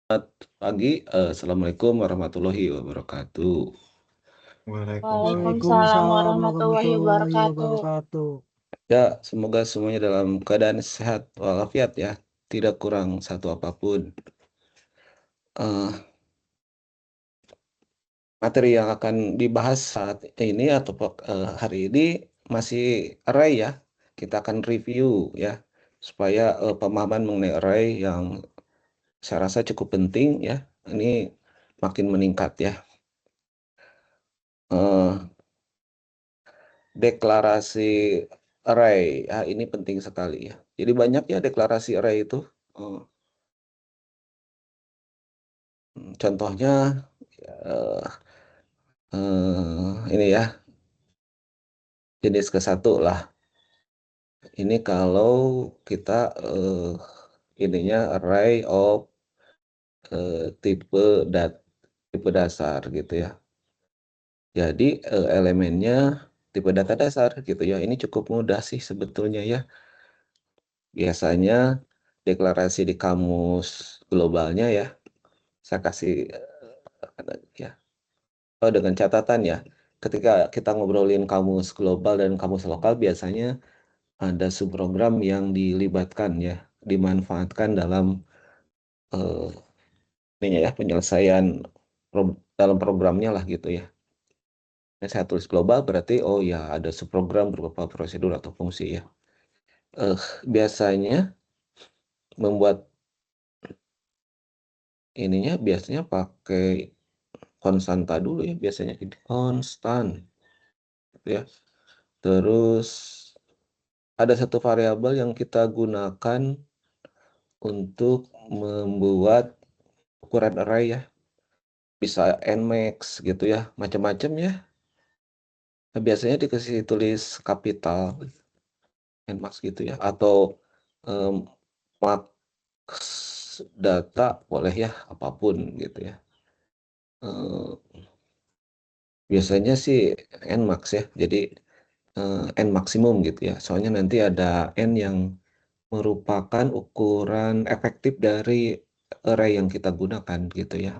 Selamat pagi, assalamualaikum warahmatullahi wabarakatuh. Waalaikumsalam Waalaikumsalam warahmatullahi warahmatullahi wabarakatuh. wabarakatuh. Ya, semoga semuanya dalam keadaan sehat walafiat ya, tidak kurang satu apapun. Eh, Materi yang akan dibahas saat ini atau hari ini masih array ya. Kita akan review ya, supaya pemahaman mengenai array yang saya rasa cukup penting ya, ini makin meningkat ya. Eh, Deklarasi array, ya ini penting sekali ya. Jadi banyak ya deklarasi array itu. Eh, Contohnya eh, ini ya, jenis ke satu lah. Ini kalau kita ininya array of tipe tipe dasar gitu ya. Jadi elemennya tipe data dasar gitu ya. Ini cukup mudah sih sebetulnya ya. Biasanya deklarasi di kamus globalnya ya. Saya kasih ya. Oh, dengan catatan ya. Ketika kita ngobrolin kamus global dan kamus lokal biasanya ada subprogram yang dilibatkan ya, dimanfaatkan dalam eh, ininya ya, penyelesaian dalam programnya lah gitu ya. Nah, saya tulis global berarti oh ya ada subprogram berupa prosedur atau fungsi ya. Eh Biasanya membuat ininya biasanya pakai konstanta dulu ya, biasanya ini konstan gitu ya. Terus ada satu variabel yang kita gunakan untuk membuat ukuran array ya. Bisa nmax gitu ya, macam-macam ya. Nah, biasanya dikasih tulis kapital nmax gitu ya, atau em, max data boleh ya, apapun gitu ya. Eh, Biasanya sih nmax ya, jadi n maksimum gitu ya. Soalnya nanti ada n yang merupakan ukuran efektif dari array yang kita gunakan gitu ya.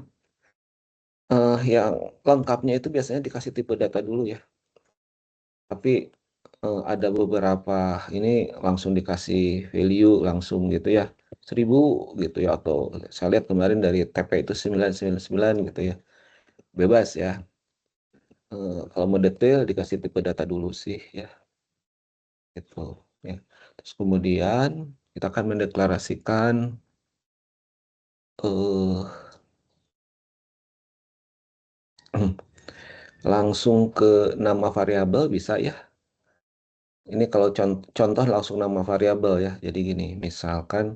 Yang lengkapnya itu biasanya dikasih tipe data dulu ya. Tapi ada beberapa ini langsung dikasih value langsung gitu ya. 1000 gitu ya, atau saya lihat kemarin dari TP itu 999 gitu ya. Bebas ya. Kalau mau detail dikasih tipe data dulu sih ya. Gitu ya. Terus kemudian kita akan mendeklarasikan eh langsung ke nama variabel bisa ya. Ini kalau contoh langsung nama variabel ya. Jadi gini, misalkan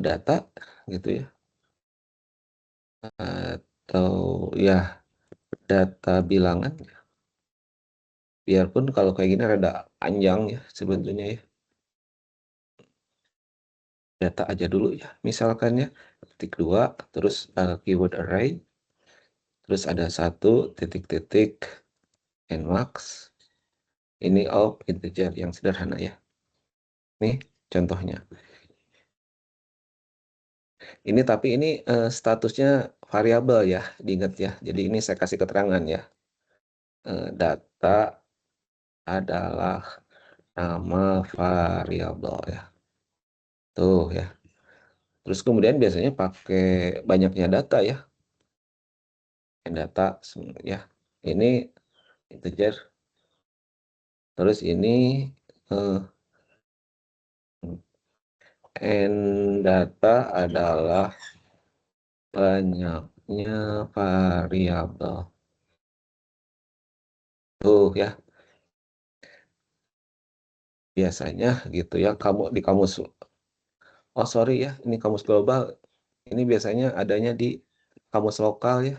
data gitu ya. Atau ya data bilangan. Biarpun kalau kayak gini rada panjang ya sebetulnya ya. Data aja dulu ya. Misalkan ya, titik 2, terus keyword array, terus ada satu titik-titik nmax. Ini of integer yang sederhana ya. Nih contohnya. Ini tapi ini statusnya variabel ya, diingat ya. Jadi ini saya kasih keterangan ya. Data adalah nama variabel ya. Tuh ya. Terus kemudian biasanya pakai banyaknya data ya. Data ya. Ini integer. Terus ini eh, n data adalah banyaknya variabel. Tuh ya. Biasanya gitu ya. Kamu di kamus, oh sorry ya, ini kamus global. Ini biasanya adanya di kamus lokal ya.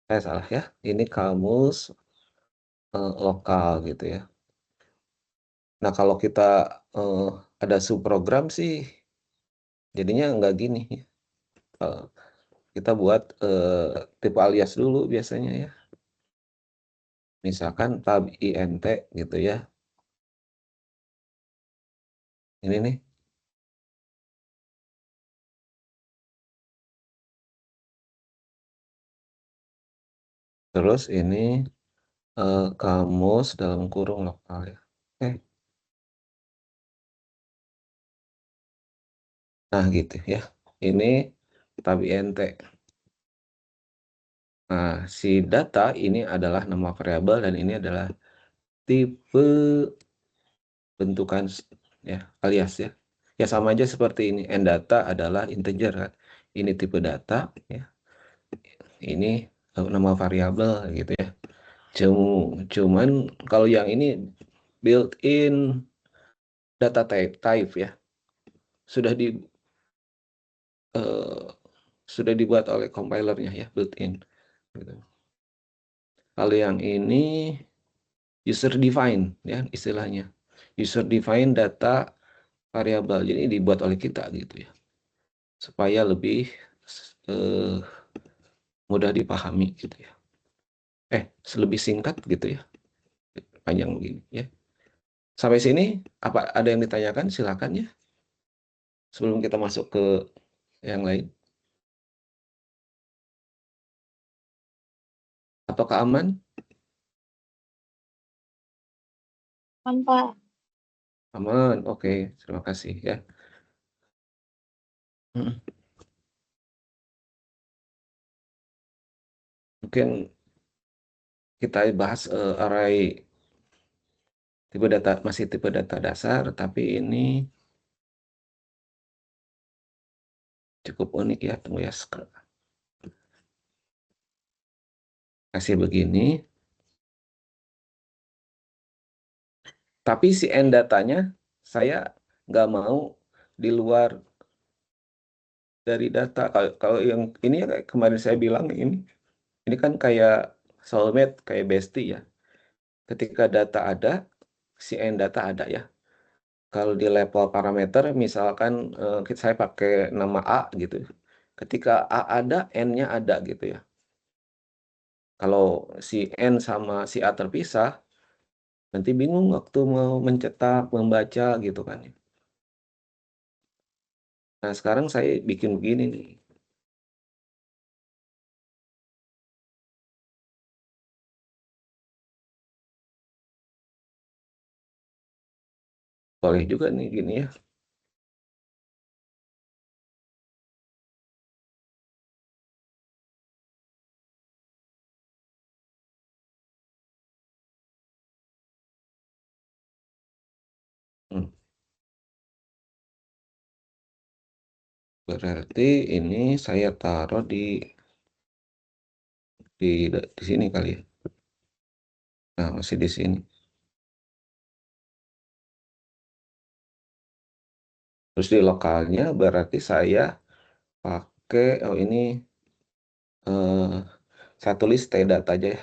Saya salah ya. Ini kamus lokal gitu ya. Nah kalau kita eh, ada subprogram sih, jadinya nggak gini. Eh, Kita buat tipe alias dulu biasanya ya. Misalkan tab int gitu ya. Ini nih. Terus ini kamus dalam kurung lokal ya. Oke. Nah gitu ya. Ini tab int. Nah, si data ini adalah nama variabel dan ini adalah tipe bentukan ya, alias ya. Ya sama aja seperti ini. Data adalah integer kan. Ini tipe data ya. Ini nama variabel gitu ya. Cuman kalau yang ini built-in data type ya. Sudah di eh, sudah dibuat oleh compilernya ya, built-in gitu. Kalau yang ini user define ya istilahnya. User define data variabel. Jadi dibuat oleh kita gitu ya. Supaya lebih eh, mudah dipahami gitu ya. Lebih singkat gitu ya. Panjang begini ya. Sampai sini apa ada yang ditanyakan? Silakan ya. Sebelum kita masuk ke yang lain. Apakah aman? Tanpa Aman. Oke, terima kasih ya. Mm. Mungkin kita bahas array tipe data masih tipe data dasar, tapi ini cukup unik ya. Tunggu ya, kasih begini. Tapi si end datanya saya nggak mau di luar dari data. Kalau yang ini ya kayak kemarin saya bilang ini kan kayak soulmate, kayak bestie ya. Ketika data ada, si end data ada ya. Kalau di level parameter, misalkan saya pakai nama A gitu. Ketika A ada, N-nya ada gitu ya. Kalau si N sama si A terpisah, nanti bingung waktu mau mencetak, membaca gitu kan. Nah, sekarang saya bikin begini nih. Boleh juga nih gini ya. Hmm. Berarti ini saya taruh di sini kali ya. Nah, masih di sini. Terus di lokalnya berarti saya pakai, oh ini eh, saya tulis tdata aja ya.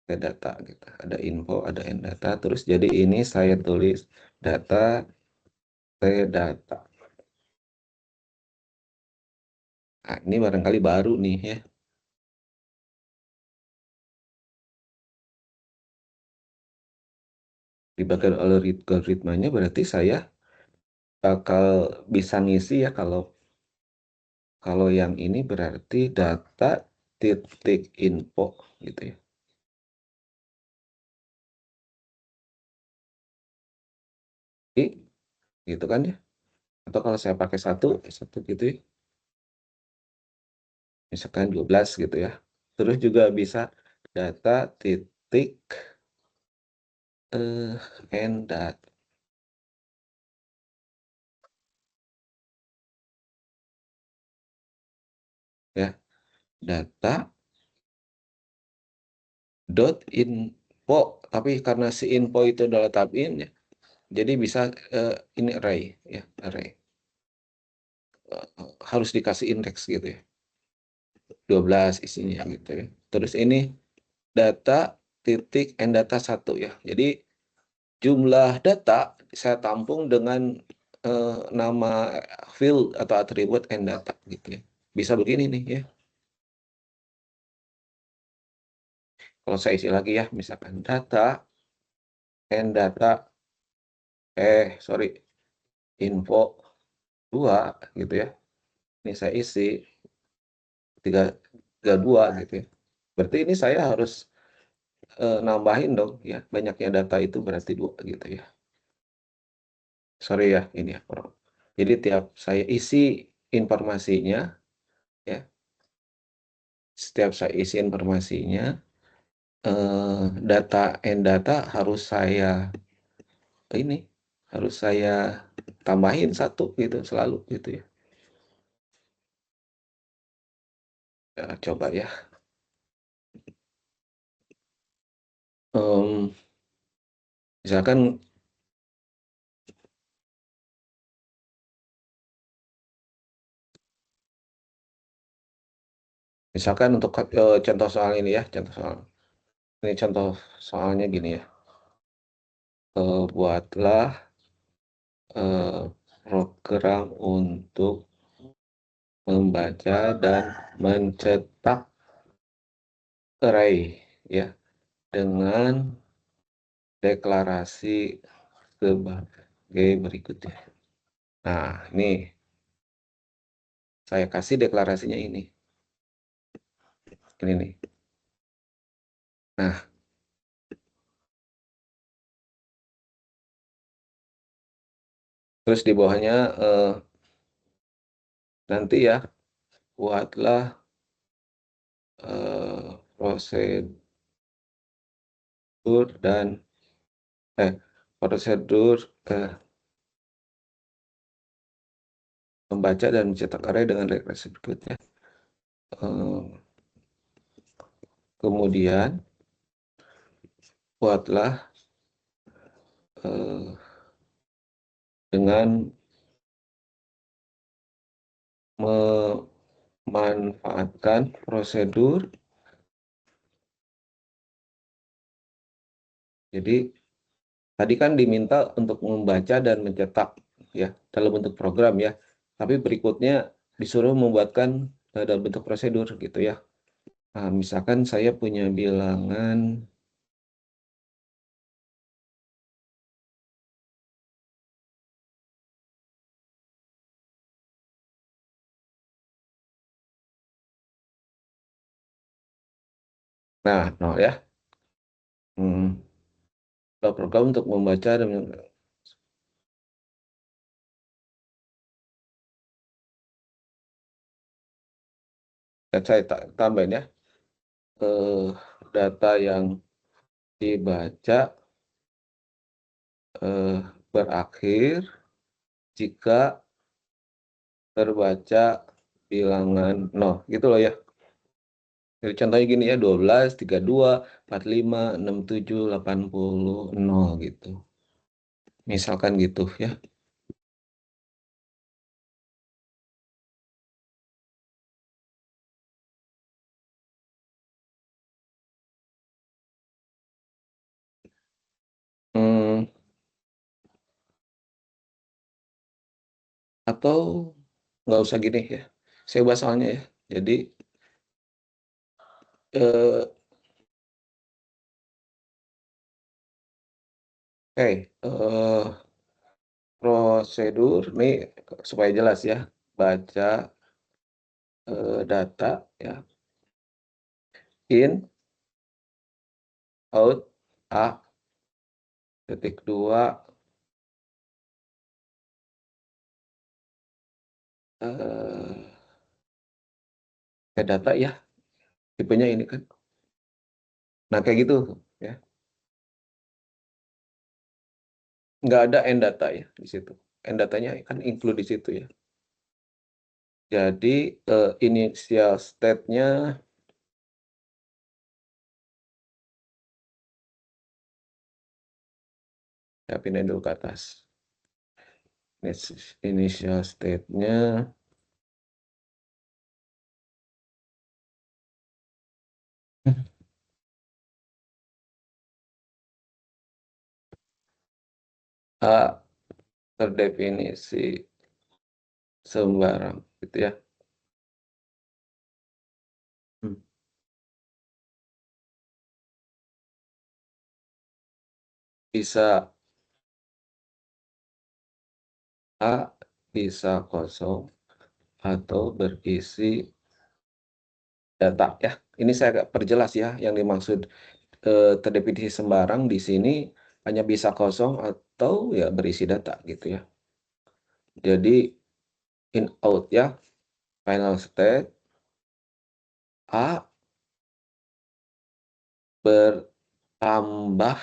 Tdata gitu. Ada info, ada end data. Terus jadi ini saya tulis data tdata. Nah, ini barangkali baru nih ya. Di bagian algoritmanya berarti saya bakal bisa ngisi ya kalau yang ini berarti data titik info gitu ya. Jadi, gitu kan ya. Atau kalau saya pakai satu gitu ya. Misalkan 12 gitu ya. Terus juga bisa data titik end data ya. Data dot info, tapi karena si info itu adalah tab in ya. Jadi bisa ini array ya, array. Harus dikasih indeks gitu ya. 12 isinya gitu ya. Terus ini data titik end data 1 ya. Jadi jumlah data saya tampung dengan nama field atau atribut end data, gitu ya. Bisa begini nih ya. Kalau saya isi lagi ya, misalkan data, and data, sorry, info 2 gitu ya. Ini saya isi 32 gitu ya. Berarti ini saya harus nambahin dong ya, banyaknya data itu berarti 2 gitu ya. Sorry ya, ini ya, jadi tiap saya isi informasinya ya, setiap saya isi informasinya, data and data ini, harus saya tambahin 1 gitu, selalu gitu ya. Coba ya, misalkan misalkan untuk, contoh soal ini ya, contoh soalnya gini ya, buatlah, program untuk membaca dan mencetak array ya, dengan deklarasi sebagai berikut ya. Nah, ini saya kasih deklarasinya ini nih. Nah, terus di bawahnya, nanti ya, buatlah, prosedur dan prosedur, membaca dan mencetak array dengan deklarasi berikutnya. Kemudian buatlah, dengan memanfaatkan prosedur. Jadi tadi kan diminta untuk membaca dan mencetak ya, dalam bentuk program ya, tapi berikutnya disuruh membuatkan, dalam bentuk prosedur gitu ya. Nah, misalkan saya punya bilangan, nah 0 ya, program untuk membaca dan saya tambahin ya, data yang dibaca, berakhir jika terbaca bilangan 0 gitu loh ya. Jadi contohnya gini ya, 12, 32, 45, 67, 80, 0 gitu. Misalkan gitu ya. Hmm, atau nggak usah gini ya. Saya ubah soalnya ya. Jadi, eh, prosedur nih supaya jelas ya. Baca, data ya. In, out, A, titik 2, data ya. Tipenya ini kan. Nah, kayak gitu ya. Nggak ada end data ya di situ. End datanya kan include di situ ya. Jadi, initial state-nya ya, pindahin dulu ke atas. Initial state-nya A terdefinisi sembarang gitu ya. Hmm. bisa A bisa kosong atau berisi data ya. Ini saya agak perjelas ya, yang dimaksud, terdefinisi sembarang di sini hanya bisa kosong atau ya berisi data gitu ya. Jadi in out ya, final state A bertambah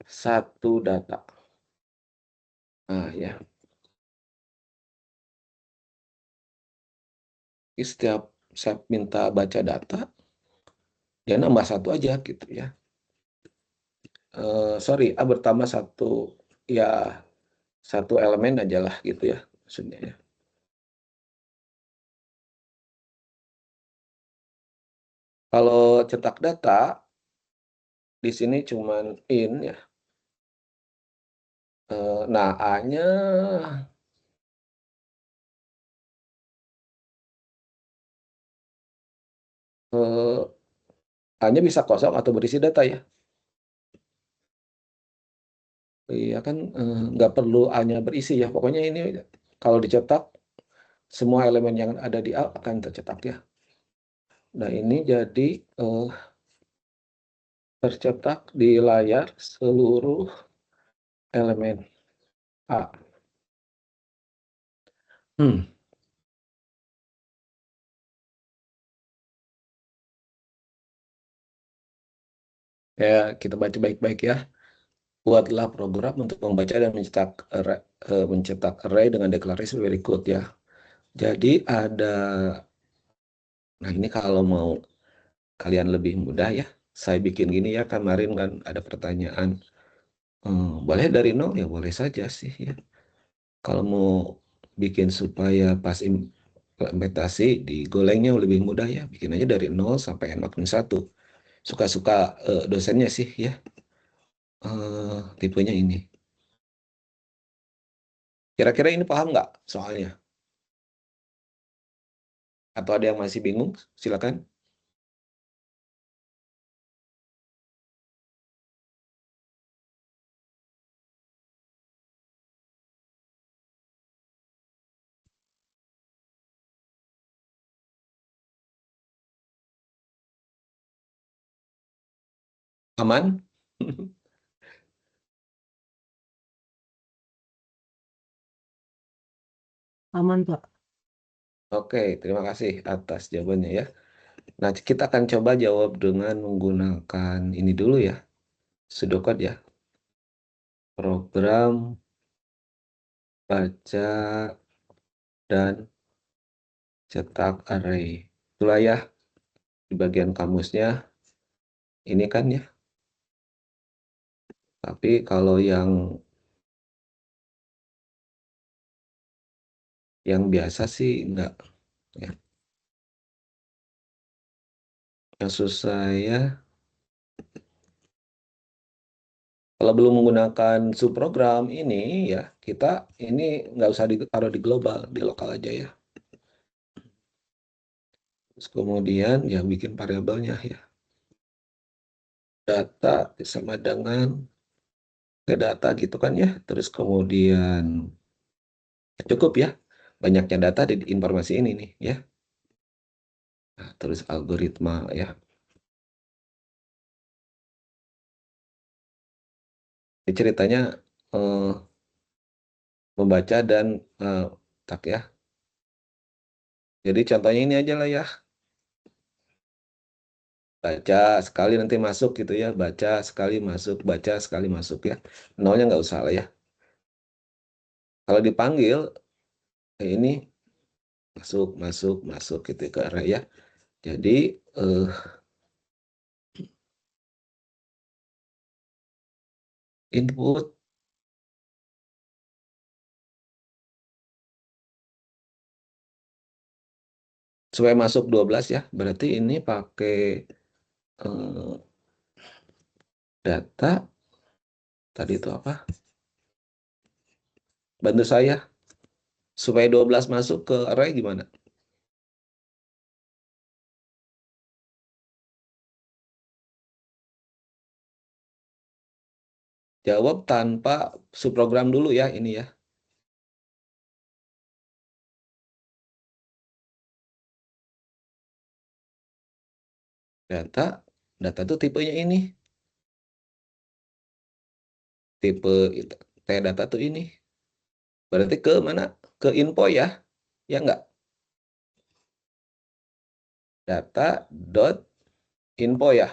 satu data. Nah ya, jadi setiap saya minta baca data, dia nambah satu aja gitu ya. Sorry, A bertambah satu, ya satu elemen aja lah gitu ya maksudnya ya. Kalau cetak data, di sini cuman in ya, nah A-nya, eee, A-nya bisa kosong atau berisi data ya. Iya kan, nggak perlu A-nya berisi ya, pokoknya ini kalau dicetak, semua elemen yang ada di A akan tercetak ya. Nah ini jadi, tercetak di layar seluruh elemen A. Hmm, ya kita baca baik-baik ya. Buatlah program untuk membaca dan mencetak array dengan deklarasi berikut ya. Jadi ada, nah ini kalau mau kalian lebih mudah ya, saya bikin gini ya, kemarin kan ada pertanyaan, boleh dari nol ya boleh saja sih ya. Kalau mau bikin supaya pas implementasi di Golengnya lebih mudah ya, bikin aja dari nol sampai n maksimal 1. Suka-suka dosennya sih ya, tipenya ini. Kira-kira ini paham nggak soalnya? Atau ada yang masih bingung? Silakan. Aman? Aman, Pak. Oke, terima kasih atas jawabannya ya. Nah, kita akan coba jawab dengan menggunakan ini dulu ya, pseudocode ya. Program baca dan cetak array. Itulah ya, di bagian kamusnya ini kan ya. Tapi kalau yang biasa sih enggak ya. Maksud saya, kalau belum menggunakan subprogram ini ya, kita ini nggak usah ditaruh di global, di lokal aja ya. Terus kemudian ya bikin variabelnya ya. Data sama dengan ke data gitu kan ya. Terus kemudian cukup ya. Banyaknya data di informasi ini nih ya. Nah, terus algoritma ya. Ini ceritanya eh, membaca dan tak ya. Jadi contohnya ini aja lah ya. Baca sekali nanti masuk gitu ya. Baca sekali masuk, baca sekali masuk ya. Nolnya nggak usah lah ya. Kalau dipanggil, ini masuk, masuk, masuk gitu ke arah ya. Jadi eh, input supaya masuk 12 ya. Berarti ini pakai eh, data tadi itu apa? Bantu saya supaya 12 masuk ke array gimana? Jawab tanpa subprogram dulu ya ini ya. Data, data itu tipenya ini. Tipe T data tuh ini. Berarti ke mana? Ke info ya. Ya enggak? Data dot info ya.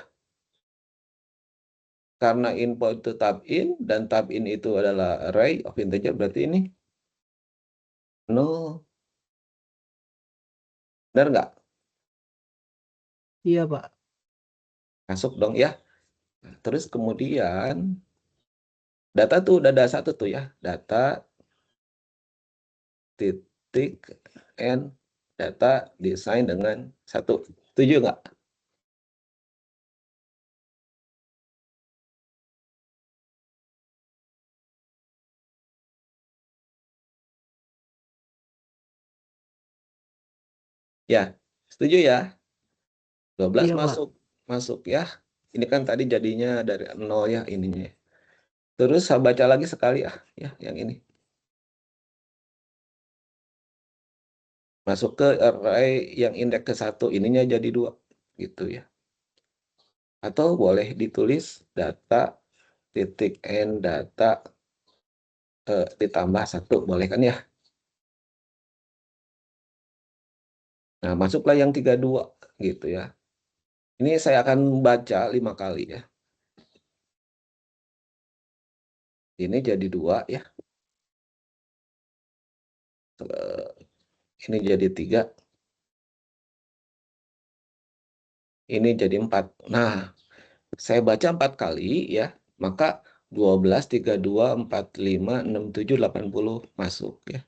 Karena info itu tab in dan tab in itu adalah array of integer, berarti ini nol. Benar nggak? Iya, Pak. Masuk dong ya. Terus kemudian data tuh udah ada satu tuh ya. Data titik n data desain dengan satu. Setuju nggak? Ya, setuju ya. 12 Iya, Pak. masuk. Masuk ya. Ini kan tadi jadinya dari nol ya ininya. Terus saya baca lagi sekali ya yang ini. Masuk ke array yang indeks ke satu, ininya jadi dua gitu ya. Atau boleh ditulis data titik n data ditambah satu, boleh kan ya? Nah, masuklah yang 32 gitu ya. Ini saya akan baca 5 kali ya. Ini jadi dua ya. Ini jadi tiga. Ini jadi 4. Nah, saya baca 4 kali ya. Maka 12, 32, 45, 67, 80 masuk ya.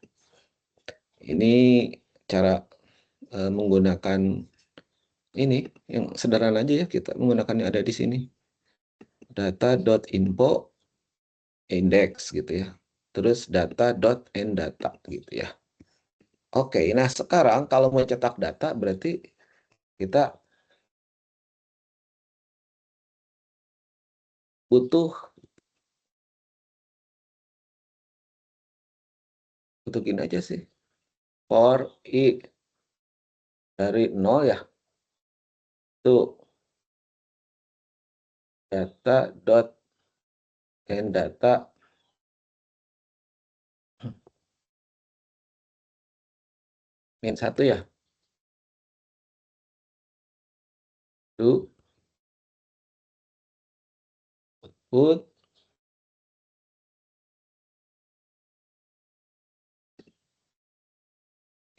Ini cara menggunakan ini yang sederhana aja ya, kita menggunakan yang ada di sini. Data.info index gitu ya. Terus data.ndata gitu ya. Oke, nah sekarang kalau mau cetak data berarti kita butuh gini aja sih. For i dari 0 ya. Tuh data.ndata min 1 ya. Tuh put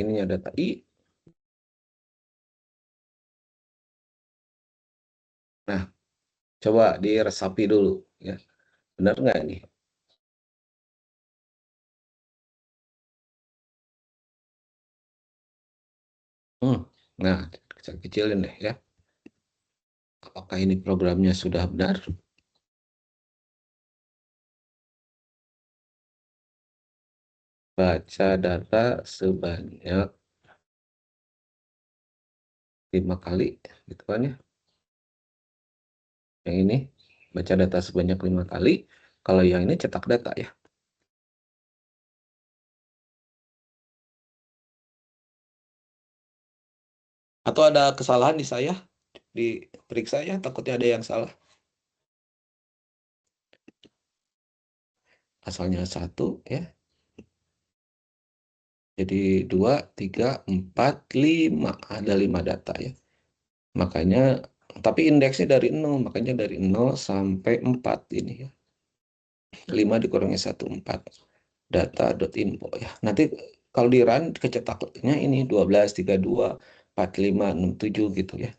ininya data i. Nah, coba diresapi dulu ya. Benar nggak ini? Hmm. Nah, saya kecilin deh ya. Apakah ini programnya sudah benar? Baca data sebanyak 5 kali gitu kan ya. Yang ini baca data sebanyak 5 kali. Kalau yang ini cetak data ya. Atau ada kesalahan di saya? Diperiksa ya, takutnya ada yang salah. Asalnya 1 ya. Jadi 2, 3, 4, 5. Ada 5 data ya. Makanya, tapi indeksnya dari 0. Makanya dari 0 sampai 4 ini ya. 5 dikurangi 1, 4. Data.info ya. Nanti kalau di run kecetaknya ini 12, 32, 45, 67 gitu ya.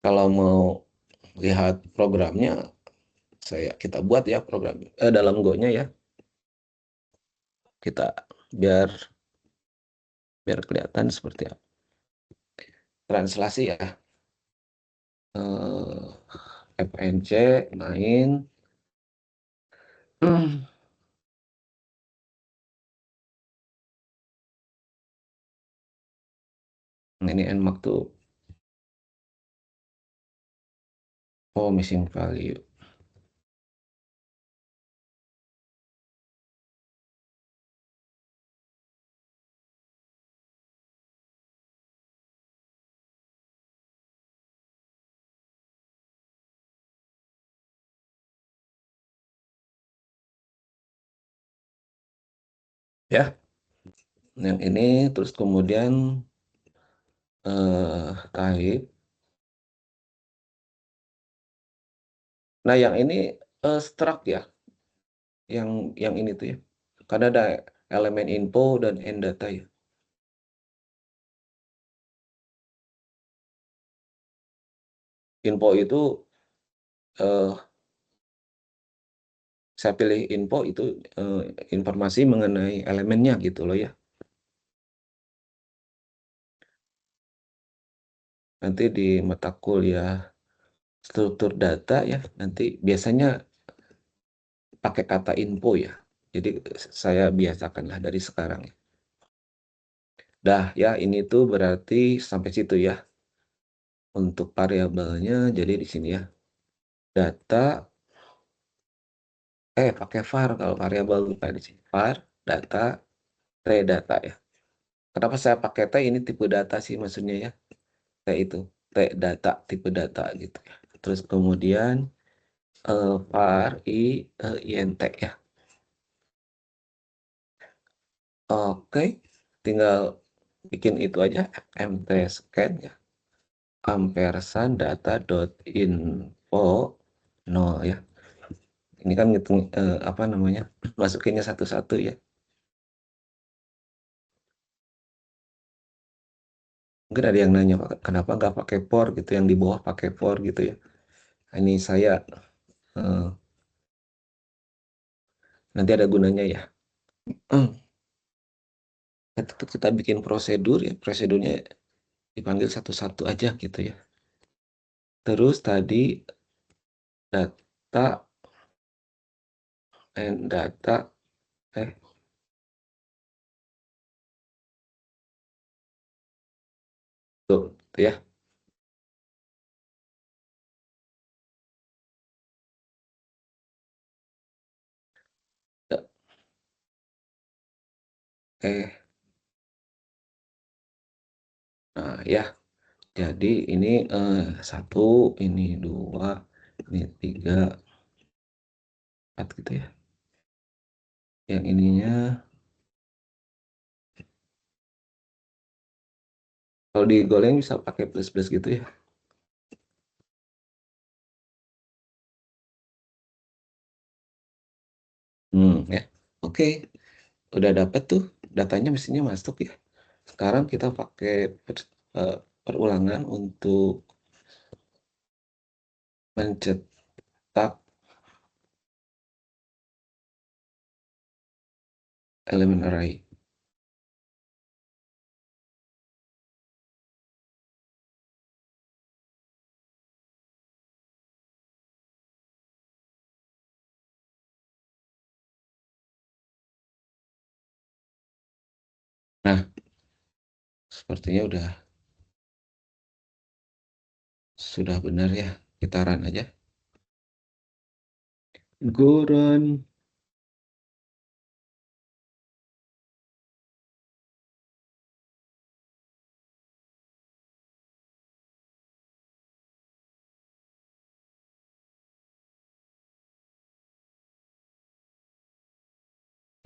Kalau mau lihat programnya, kita buat ya program dalam Go-nya ya. Kita biar kelihatan seperti apa. Translasi ya. FNC main. Ini Nmap tuh Oh, missing value. Ya, yang ini terus kemudian type. Nah, yang ini struct ya, yang ini tuh ya. Karena ada elemen info dan end data ya. Info itu eh, saya pilih info itu informasi mengenai elemennya gitu loh ya. Nanti di mata kuliah struktur data ya, nanti biasanya pakai kata info ya. Jadi saya biasakanlah dari sekarang ya. Dah ya, ini tuh berarti sampai situ ya. Untuk variabelnya jadi di sini ya. Data pakai var kalau variabel bukan di sini. Var data T data ya. Kenapa saya pakai T ini tipe data sih maksudnya ya. T itu T data tipe data gitu ya. Terus kemudian var int ya. Oke, tinggal bikin itu aja mt scan ya. Ampersand data dot info 0 ya. Ini kan ngitung apa namanya? Masukinnya satu-satu ya. Mungkin ada yang nanya, "Pak, kenapa nggak pakai for gitu, yang di bawah pakai for gitu ya." Ini saya eh, nanti ada gunanya ya. Kita bikin prosedur ya, prosedurnya dipanggil satu-satu aja gitu ya. Terus tadi data and data eh tuh ya. Eh, nah ya. Jadi ini satu, ini dua, ini tiga, empat gitu ya. Yang ininya kalau digoreng bisa pakai plus-plus gitu ya. Ya. Oke, udah dapet tuh datanya mestinya masuk ya. Sekarang kita pakai perulangan untuk mencetak elemen array. Nah, sepertinya sudah benar ya. Kita run aja. Go run.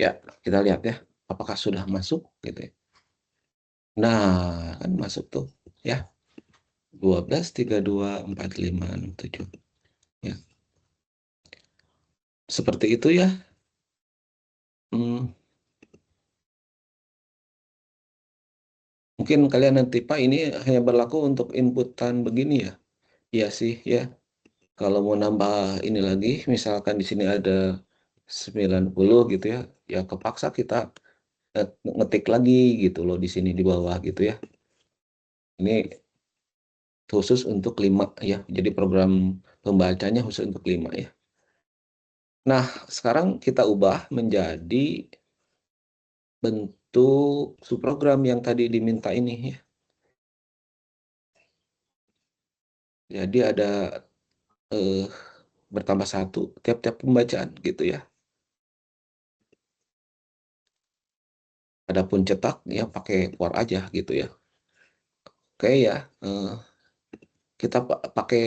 Ya, kita lihat ya. Apakah sudah masuk gitu ya. Nah, kan masuk tuh. Ya, 12, 32, 45, 67. Ya, seperti itu ya. Hmm, mungkin kalian nanti, Pak, ini hanya berlaku untuk inputan begini ya. Iya sih ya. Kalau mau nambah ini lagi, misalkan di sini ada 90 gitu ya, ya kepaksa kita ngetik lagi gitu loh di sini di bawah gitu ya. Ini khusus untuk 5 ya. Jadi program pembacanya khusus untuk 5 ya. Nah, sekarang kita ubah menjadi bentuk subprogram yang tadi diminta ini ya. Jadi ada eee, bertambah satu tiap-tiap pembacaan gitu ya. Adapun cetak ya pakai Word aja gitu ya. Oke ya, kita pakai,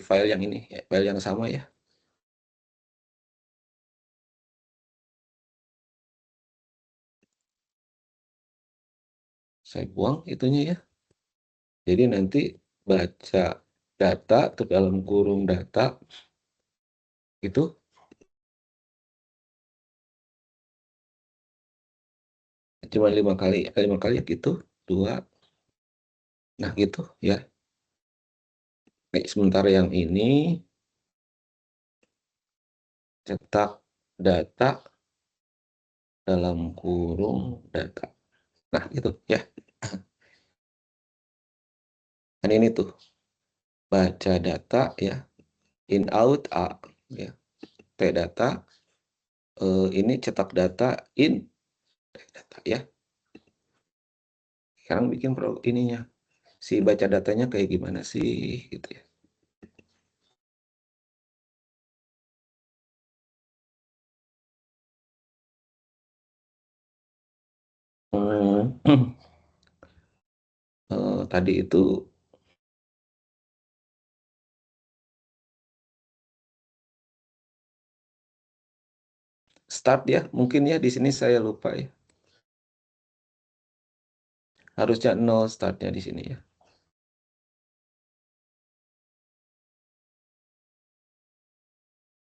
file yang ini ya, file yang sama ya. Saya buang itunya ya. Jadi nanti baca data tuh dalam kurung data itu cuma 5 kali gitu, 2, nah gitu ya. Nih sementara yang ini cetak data dalam kurung data. Nah gitu ya. Kan ini tuh baca data ya, in out A ya, T data, ini cetak data in data ya. Sekarang bikin ininya, si baca datanya kayak gimana sih gitu ya. Hmm, tadi itu start ya, mungkin ya di sini saya lupa ya. Harusnya 0 startnya di sini ya.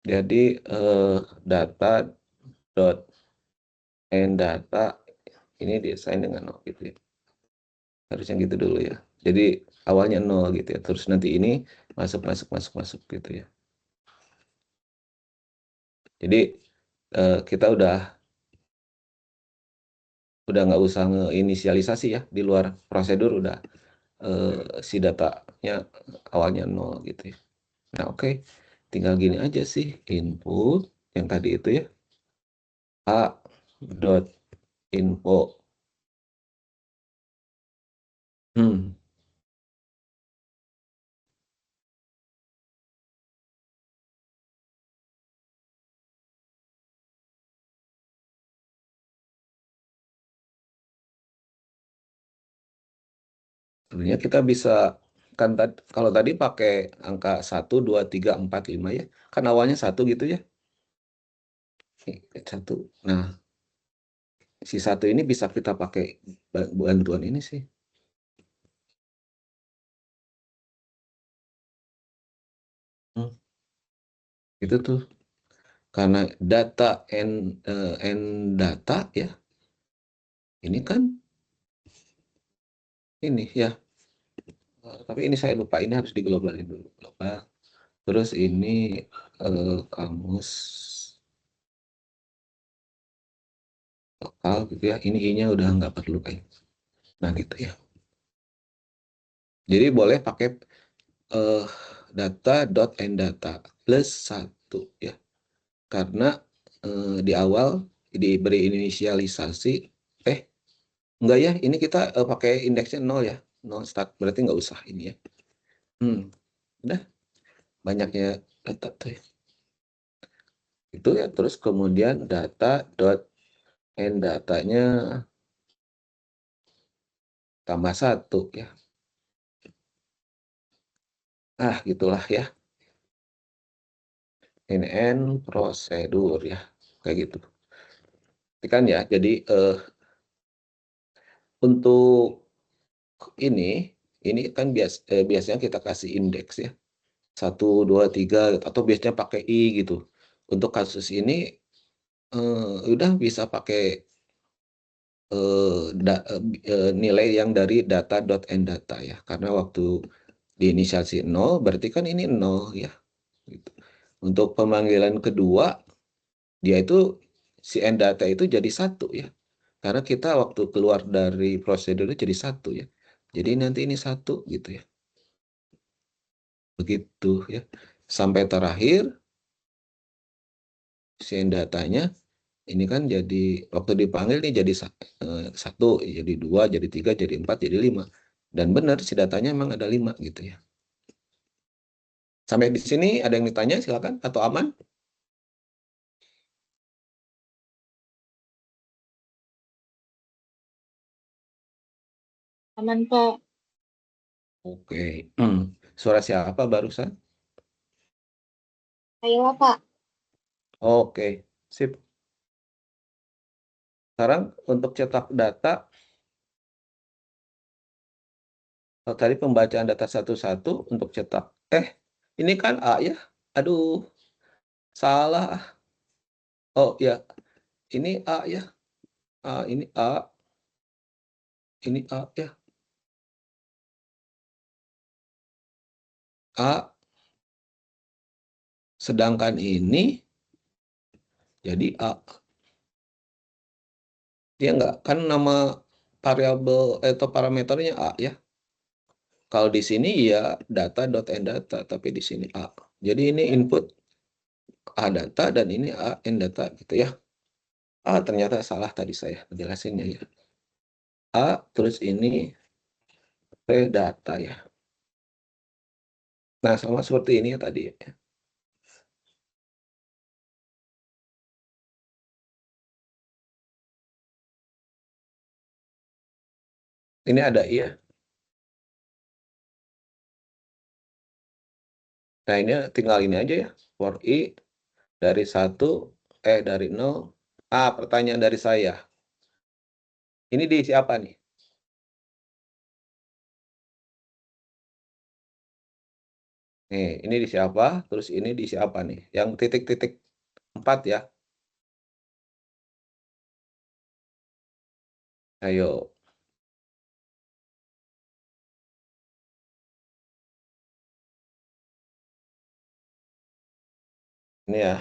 Jadi data dot end data ini desain dengan 0 gitu ya. Harusnya gitu dulu ya. Jadi awalnya 0 gitu ya. Terus nanti ini masuk masuk masuk masuk gitu ya. Jadi kita udah nggak usah ngeinisialisasi ya, di luar prosedur udah si datanya awalnya 0 gitu ya. Nah, oke. Tinggal gini aja sih, input yang tadi itu ya, a dot info. Hmm, sebenarnya kita bisa kan kalau tadi pakai angka 1, 2, 3, 4, 5 ya. Kan awalnya 1 gitu ya. 1. Nah, si 1 ini bisa kita pakai bantuan ini sih. Hmm, itu tuh. Karena data and data ya. Ini kan ini ya. Tapi ini saya lupa, ini harus diglobalin dulu. Global. Terus ini kamus lokal gitu ya. Ini I-nya udah nggak perlu kayak. Nah gitu ya. Jadi boleh pakai eh, data dot end data plus 1 ya. Karena di awal diberi inisialisasi, eh enggak ya, ini kita pakai indeksnya 0 ya. 0 start, berarti nggak usah ini ya. Udah banyaknya data tuh ya. Itu ya, terus kemudian data dot end datanya tambah 1 ya. Ah, gitulah ya. NN prosedur ya. Kayak gitu. Ini kan ya, jadi untuk ini kan biasanya kita kasih indeks ya. 1, 2, 3 atau biasanya pakai I gitu. Untuk kasus ini udah bisa pakai nilai yang dari data.enddata ya. Karena waktu diinisiasi 0 berarti kan ini 0 ya. Gitu. Untuk pemanggilan kedua dia itu si enddata itu jadi 1 ya. Karena kita waktu keluar dari prosedur itu jadi 1 ya. Jadi nanti ini 1 gitu ya. Begitu ya. Sampai terakhir si endatanya ini kan jadi waktu dipanggil nih jadi 1, jadi 2, jadi 3, jadi 4, jadi 5. Dan benar si datanya memang ada 5 gitu ya. Sampai di sini ada yang ditanya, silakan, atau aman? Aman, Pak. Oke. Suara siapa barusan? Kayla, Pak. Oke, sip. Sekarang untuk cetak data, tadi pembacaan data satu-satu untuk cetak. Ini kan A ya? Aduh, salah. Oh ya, ini A ya. Ini A, ini A ya. A, sedangkan ini jadi A. Dia enggak, kan nama variabel atau parameternya A ya. Kalau di sini ya data.endData, tapi di sini A. Jadi ini input A data dan ini A endData gitu ya. Ternyata salah tadi saya jelasinnya ya. A terus ini P data ya. Nah, sama seperti ini ya tadi ya. Ini ada I ya. Nah, ini tinggal ini aja ya. For I dari 1, dari 0. Pertanyaan dari saya. Ini diisi apa nih? Nih, ini diisi apa? Terus ini diisi apa nih? Yang titik-titik 4 ya. Ayo. Ini ya.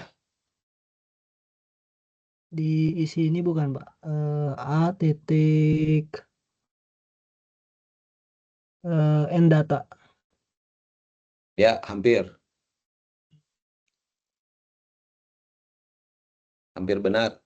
Diisi ini bukan, Pak. A titik N data. Ya, hampir. Hampir benar.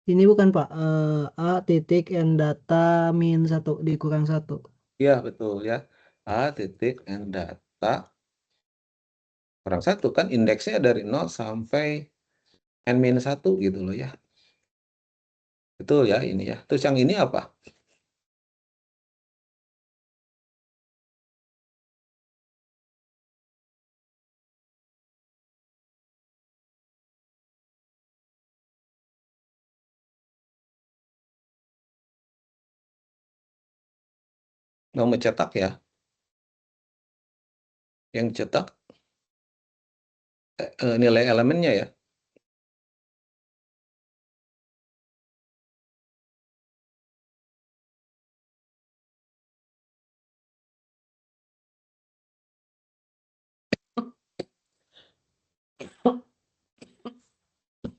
Ini bukan, Pak. A titik N data min 1 dikurang 1. Iya, betul ya. A titik N data kurang 1 kan indeksnya dari 0 sampai N-1 gitu loh ya. Betul ya ini ya. Terus yang ini apa? Mau mencetak ya. Yang cetak nilai elemennya ya.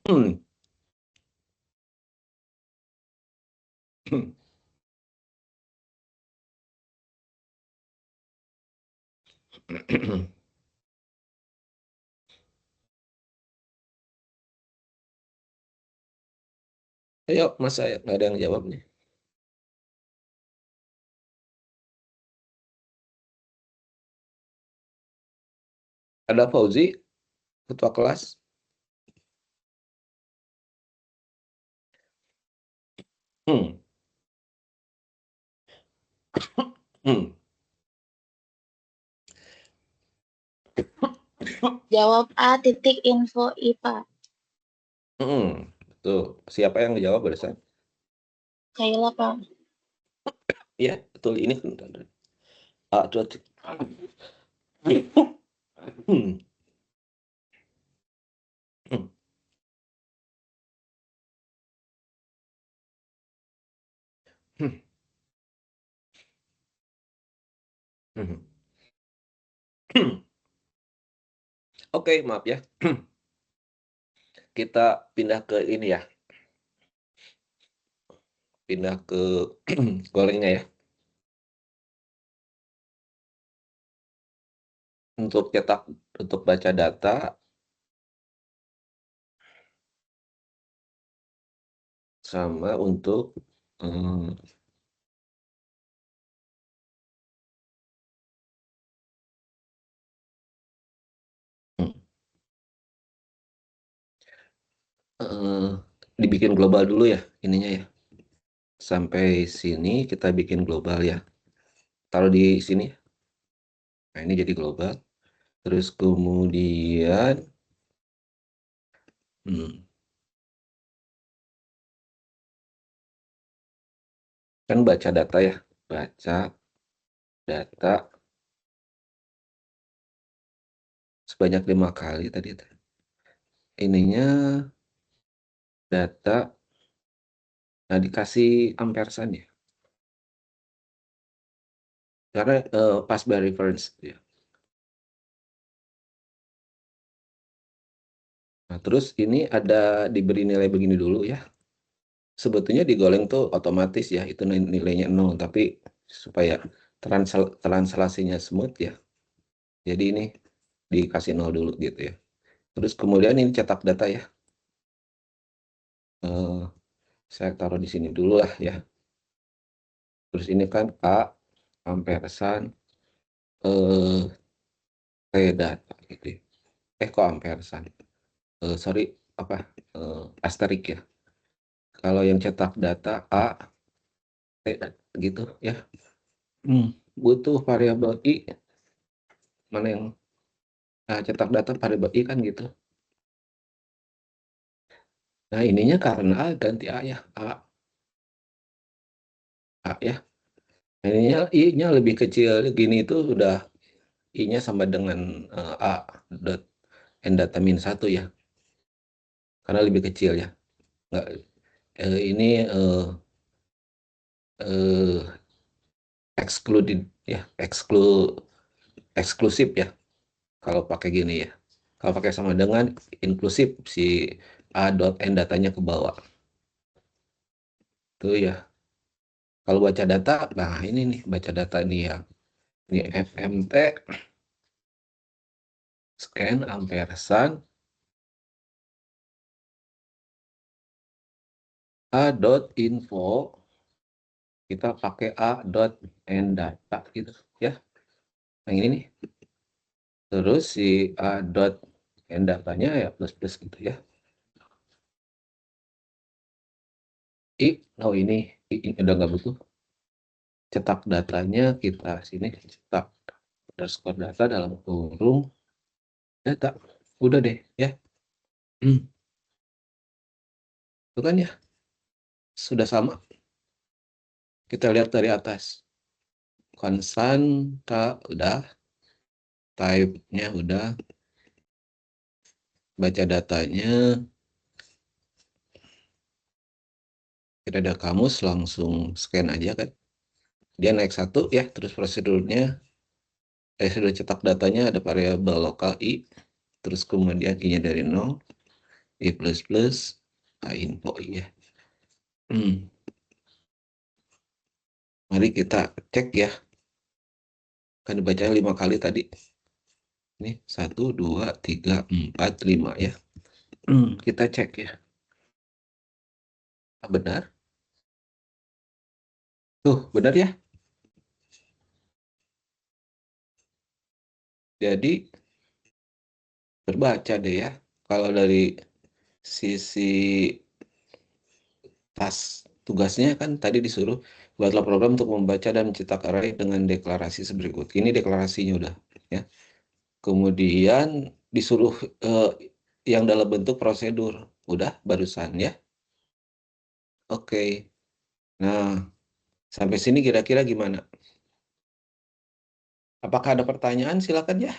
Hmm. Ayo, Mas saya nggak ada yang jawab nih. Ada Fauzi, ketua kelas. Hmm. Hmm. Jawab A titik info IPA. Tuh, siapa yang menjawab barusan? Kayla, Pak. Iya, betul ini. Dua, tiga. Hmm. Hmm. Hmm. Hmm. Oke, maaf ya. kita pindah ke ini ya. Pindah ke golengnya ya. Untuk baca data sama untuk dibikin global dulu ya ininya ya. Sampai sini kita bikin global ya. Taruh di sini. Nah, ini jadi global. Terus kemudian kan baca data ya. Baca data sebanyak 5 kali tadi. Ininya data, nah dikasih ampersand ya. Karena pass by reference ya. Nah, terus ini ada diberi nilai begini dulu ya. Sebetulnya digoleng tuh otomatis ya, itu nilainya 0, tapi supaya translasinya smooth ya. Jadi ini dikasih 0 dulu gitu ya. Terus kemudian ini cetak data ya. Saya taruh di sini dulu lah ya. Terus ini kan A ampersand T data gitu ya. Kok ampersand? Sorry, apa? Asterik ya. Kalau yang cetak data A T gitu ya. Butuh variabel I. Mana yang cetak data variabel I kan gitu. Nah, ininya karena A ganti A ya. A ya. Nah, ininya I-nya lebih kecil gini itu udah I-nya sama dengan A dot n data min 1 ya. Karena lebih kecil ya. Nggak, ini excluded ya, eksklusif ya. Kalau pakai gini ya. Kalau pakai sama dengan inklusif si A dot n datanya ke bawah. Tuh ya. Kalau baca data, nah ini nih baca data nih ya. Ini FMT scan ampersand A.info, kita pakai A.ndata gitu ya. Yang ini nih. Terus si A.ndatanya ya plus gitu ya. Ini udah nggak butuh. Cetak datanya kita sini cetak underscore data dalam kurung data. Udah deh ya. Itu kan ya. Sudah sama. Kita lihat dari atas. Konstanta udah. Type-nya udah. Baca datanya. Kita ada kamus langsung scan aja kan. Dia naik 1 ya. Terus prosedurnya. Sudah cetak datanya ada variabel lokal I. Terus kemudian I-nya dari 0. I++. info I ya. Mari kita cek ya. Kan dibacanya 5 kali tadi. Ini 1, 2, 3, 4, 5 ya. Kita cek ya. Benar. Tuh, benar ya. Jadi terbaca deh ya. Kalau dari sisi tugasnya kan tadi disuruh buatlah program untuk membaca dan mencetak array dengan deklarasi berikut. Ini deklarasinya udah ya. Kemudian disuruh yang dalam bentuk prosedur. Udah barusan ya. Oke. Nah, sampai sini kira-kira gimana? Apakah ada pertanyaan? Silakan ya.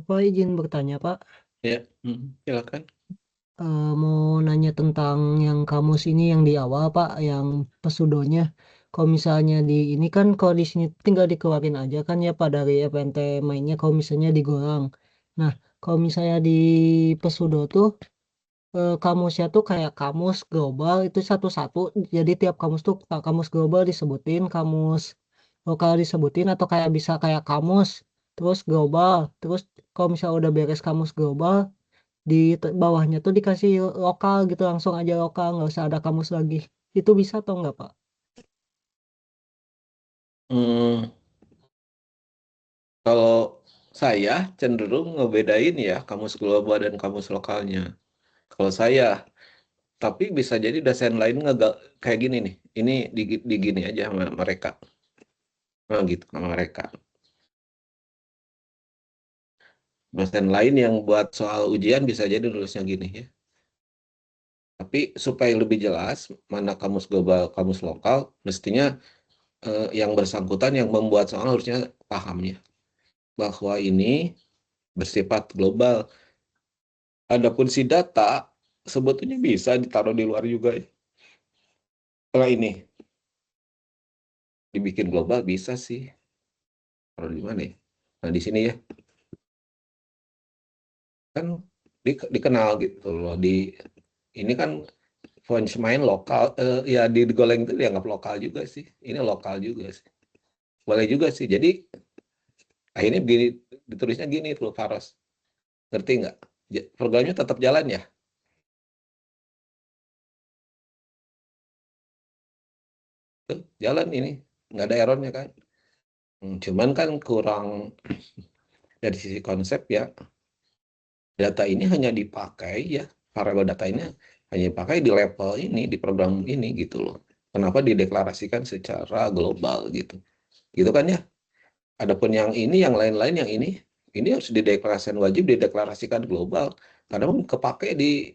Pak izin bertanya Pak. Ya, silakan. Mau nanya tentang yang kamus ini yang di awal Pak, yang pseudonya. Kalau misalnya di ini kan kalau di sini tinggal dikeluarin aja kan ya Pak dari FNT mainnya kalau misalnya digolang. Nah, kalau misalnya di Pesudo tuh kamusnya tuh kayak kamus global itu satu-satu. Jadi tiap kamus tuh kamus global disebutin, kamus lokal disebutin atau kayak bisa kayak kamus terus global. Terus kalau misalnya udah beres kamus global di bawahnya tuh dikasih lokal gitu langsung aja lokal nggak usah ada kamus lagi. Itu bisa atau enggak Pak? Hmm, kalau saya cenderung ngebedain ya kamus global dan kamus lokalnya. Kalau saya, tapi bisa jadi dosen lain nggak kayak gini nih. Ini di gini aja sama mereka. Nah, gitu sama mereka. Dosen lain yang buat soal ujian bisa jadi nulisnya gini ya. Tapi supaya lebih jelas mana kamus global, kamus lokal, mestinya yang bersangkutan yang membuat soal harusnya pahamnya bahwa ini bersifat global. Adapun si data sebetulnya bisa ditaruh di luar juga ya. Kalau ini dibikin global bisa sih. Taruh di mana ya? Nah, di sini ya. Kan dikenal gitu loh. Ini kan French main lokal, ya digoleng itu dianggap lokal juga sih. Ini lokal juga sih. Boleh juga sih. Jadi akhirnya begini, ditulisnya gini tuh Faros. Ngerti nggak? Programnya tetap jalan ya. Tuh, jalan ini. Nggak ada errornya kan. Cuman kan kurang dari sisi konsep ya. Data ini hanya dipakai ya. Variabel data ini hanya dipakai di level ini, di program ini gitu loh. Kenapa dideklarasikan secara global gitu. Gitu kan ya. Adapun yang ini, yang lain-lain yang ini harus dideklarasikan wajib dideklarasikan global karena kepake di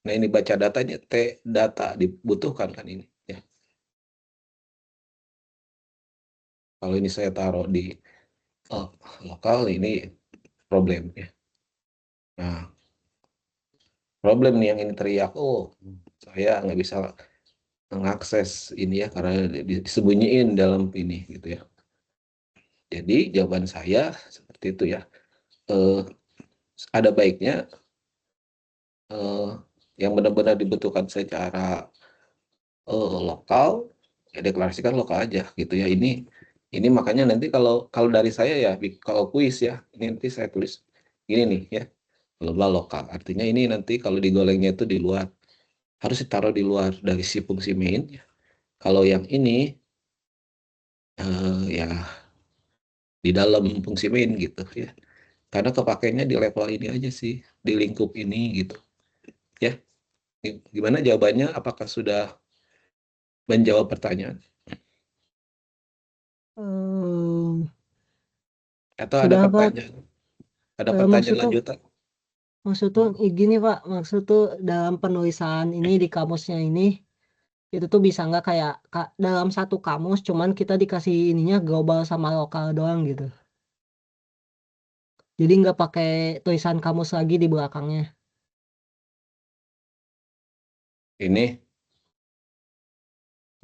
nah ini baca datanya data dibutuhkan kan ini ya. Kalau ini saya taruh di oh, lokal ini problem ya. Nah, problem nih yang ini teriak, oh saya nggak bisa mengakses ini ya karena disembunyiin dalam ini gitu ya. Jadi jawaban saya seperti itu ya. Eh, ada baiknya eh, yang benar-benar dibutuhkan secara lokal, ya deklarasikan lokal aja gitu ya. Ini makanya nanti kalau kalau dari saya ya, kalau kuis ya, ini nanti saya tulis ini nih ya, global lokal. Artinya ini nanti kalau digolengnya itu di luar, harus ditaruh di luar dari si fungsi main. Kalau yang ini ya di dalam fungsi main gitu ya. Karena kepakainya di level ini aja sih, di lingkup ini gitu ya. Gimana jawabannya? Apakah sudah menjawab pertanyaan? Eh, Atau ada sudah Pak. pertanyaan? Ada Maksud pertanyaan tuh lanjutan? maksud tuh gini Pak, maksud tuh dalam penulisan ini di kamusnya ini itu tuh bisa nggak kayak dalam satu kamus cuman kita dikasih ininya global sama lokal doang gitu. Jadi nggak pakai tulisan kamus lagi di belakangnya. Ini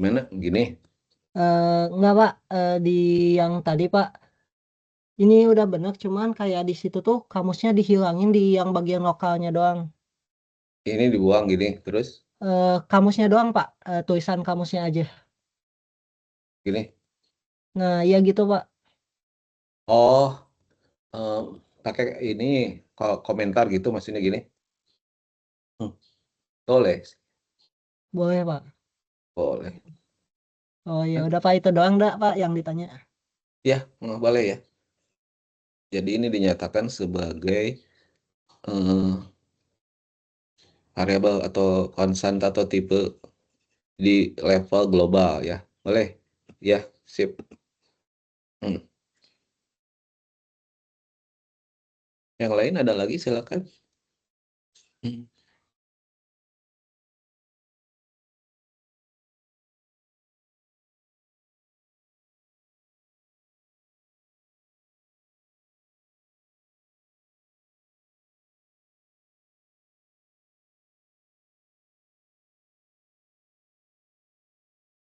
mana? Gini. Nggak Pak, di yang tadi Pak, ini udah bener cuman kayak di situ tuh kamusnya dihilangin di yang bagian lokalnya doang. Ini dibuang gini, terus Kamusnya doang Pak, tulisan kamusnya aja. gini. Nah ya gitu Pak, Oh, eh, pakai ini komentar gitu maksudnya gini. Hmm, boleh, boleh Pak. boleh. Oh ya Kan? udah Pak itu doang dah Pak yang ditanya. Ya, boleh ya. Jadi ini dinyatakan sebagai eh, variabel atau konstan atau tipe di level global ya. Boleh? Ya, sip. Hmm. Yang lain ada lagi silakan. Hmm.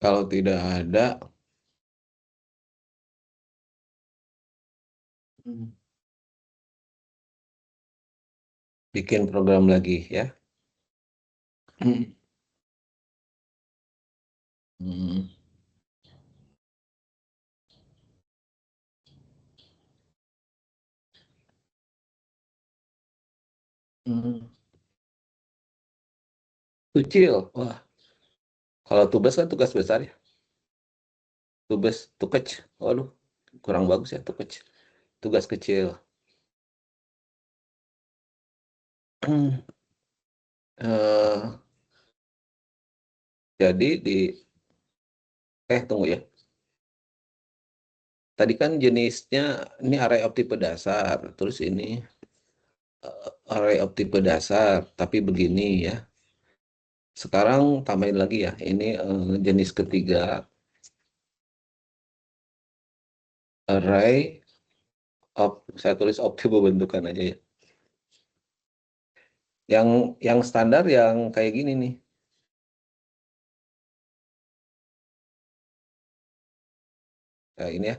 Kalau tidak ada, bikin program lagi ya. Hmm. Kecil. Wah, kalau tugas kan tugas besar ya. Tukec. Waduh, kurang bagus ya tukec. Tugas kecil. Eh, jadi tunggu ya. Tadi kan jenisnya ini array of tipe dasar. Terus ini array of tipe dasar, tapi begini ya. Sekarang tambahin lagi ya. Ini jenis ketiga, array of, saya tulis of tipe bentukan aja ya. Yang standar yang kayak gini nih. Nah, ini ya.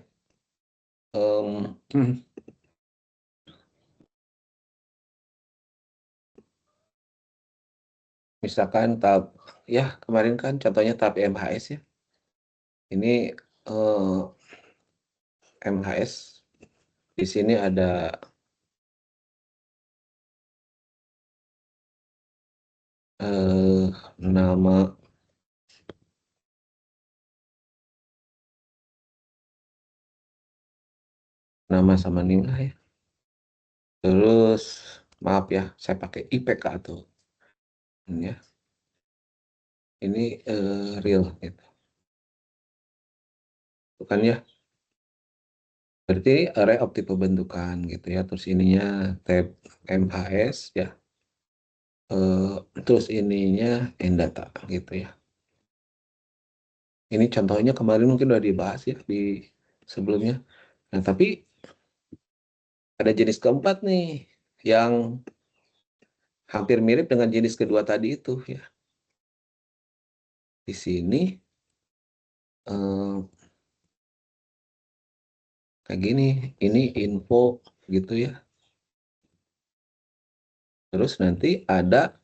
Misalkan tab, ya kemarin kan contohnya tab MHS ya. Ini MHS. Di sini ada nama sama nilai ya. Terus maaf ya, saya pakai IPK tuh. Ini ya. Ini real gitu. Bukan ya. Berarti array of tipe bentukan gitu ya. Terus ininya tab MHS ya. Terus ininya data gitu ya. Ini contohnya kemarin mungkin udah dibahas ya di sebelumnya. Nah, tapi ada jenis keempat nih yang hampir mirip dengan jenis kedua tadi itu ya. Di sini kayak gini, ini info gitu ya. Terus nanti ada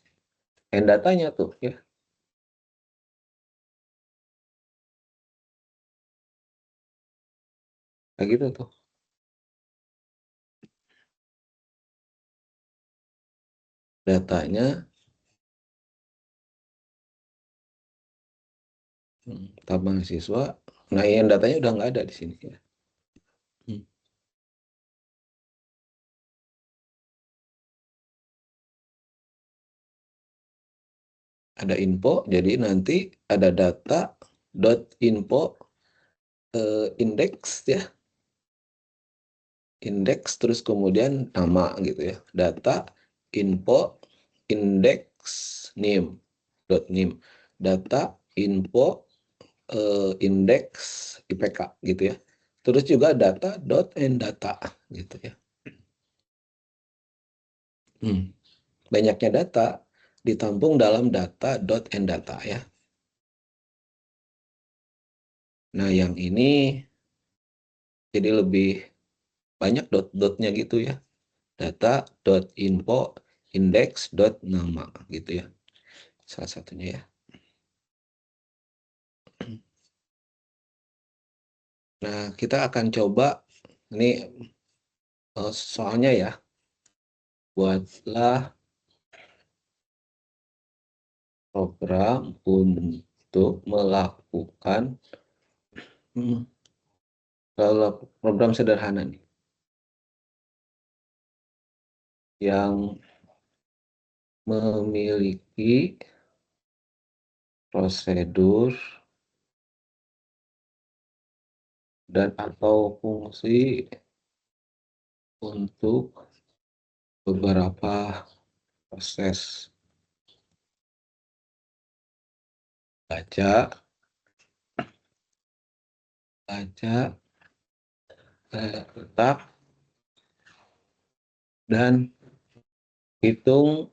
datanya tuh ya. Kayak gitu tuh. Datanya tab mahasiswa. Nah, yang datanya udah nggak ada di sini ya. Ada info, jadi nanti ada data dot info indeks ya. Indeks terus kemudian nama gitu ya. Data info indeks name dot name. Data info indeks IPK gitu ya. Terus juga data dot data gitu ya. Banyaknya data ditampung dalam data dot data ya. Nah, yang ini jadi lebih banyak dot-dotnya gitu ya. Data dot info index dot nama gitu ya. Salah satunya ya. Nah, kita akan coba ini soalnya ya. Buatlah program untuk melakukan kalau program sederhana nih yang memiliki prosedur dan atau fungsi untuk beberapa proses baca, letak, dan hitung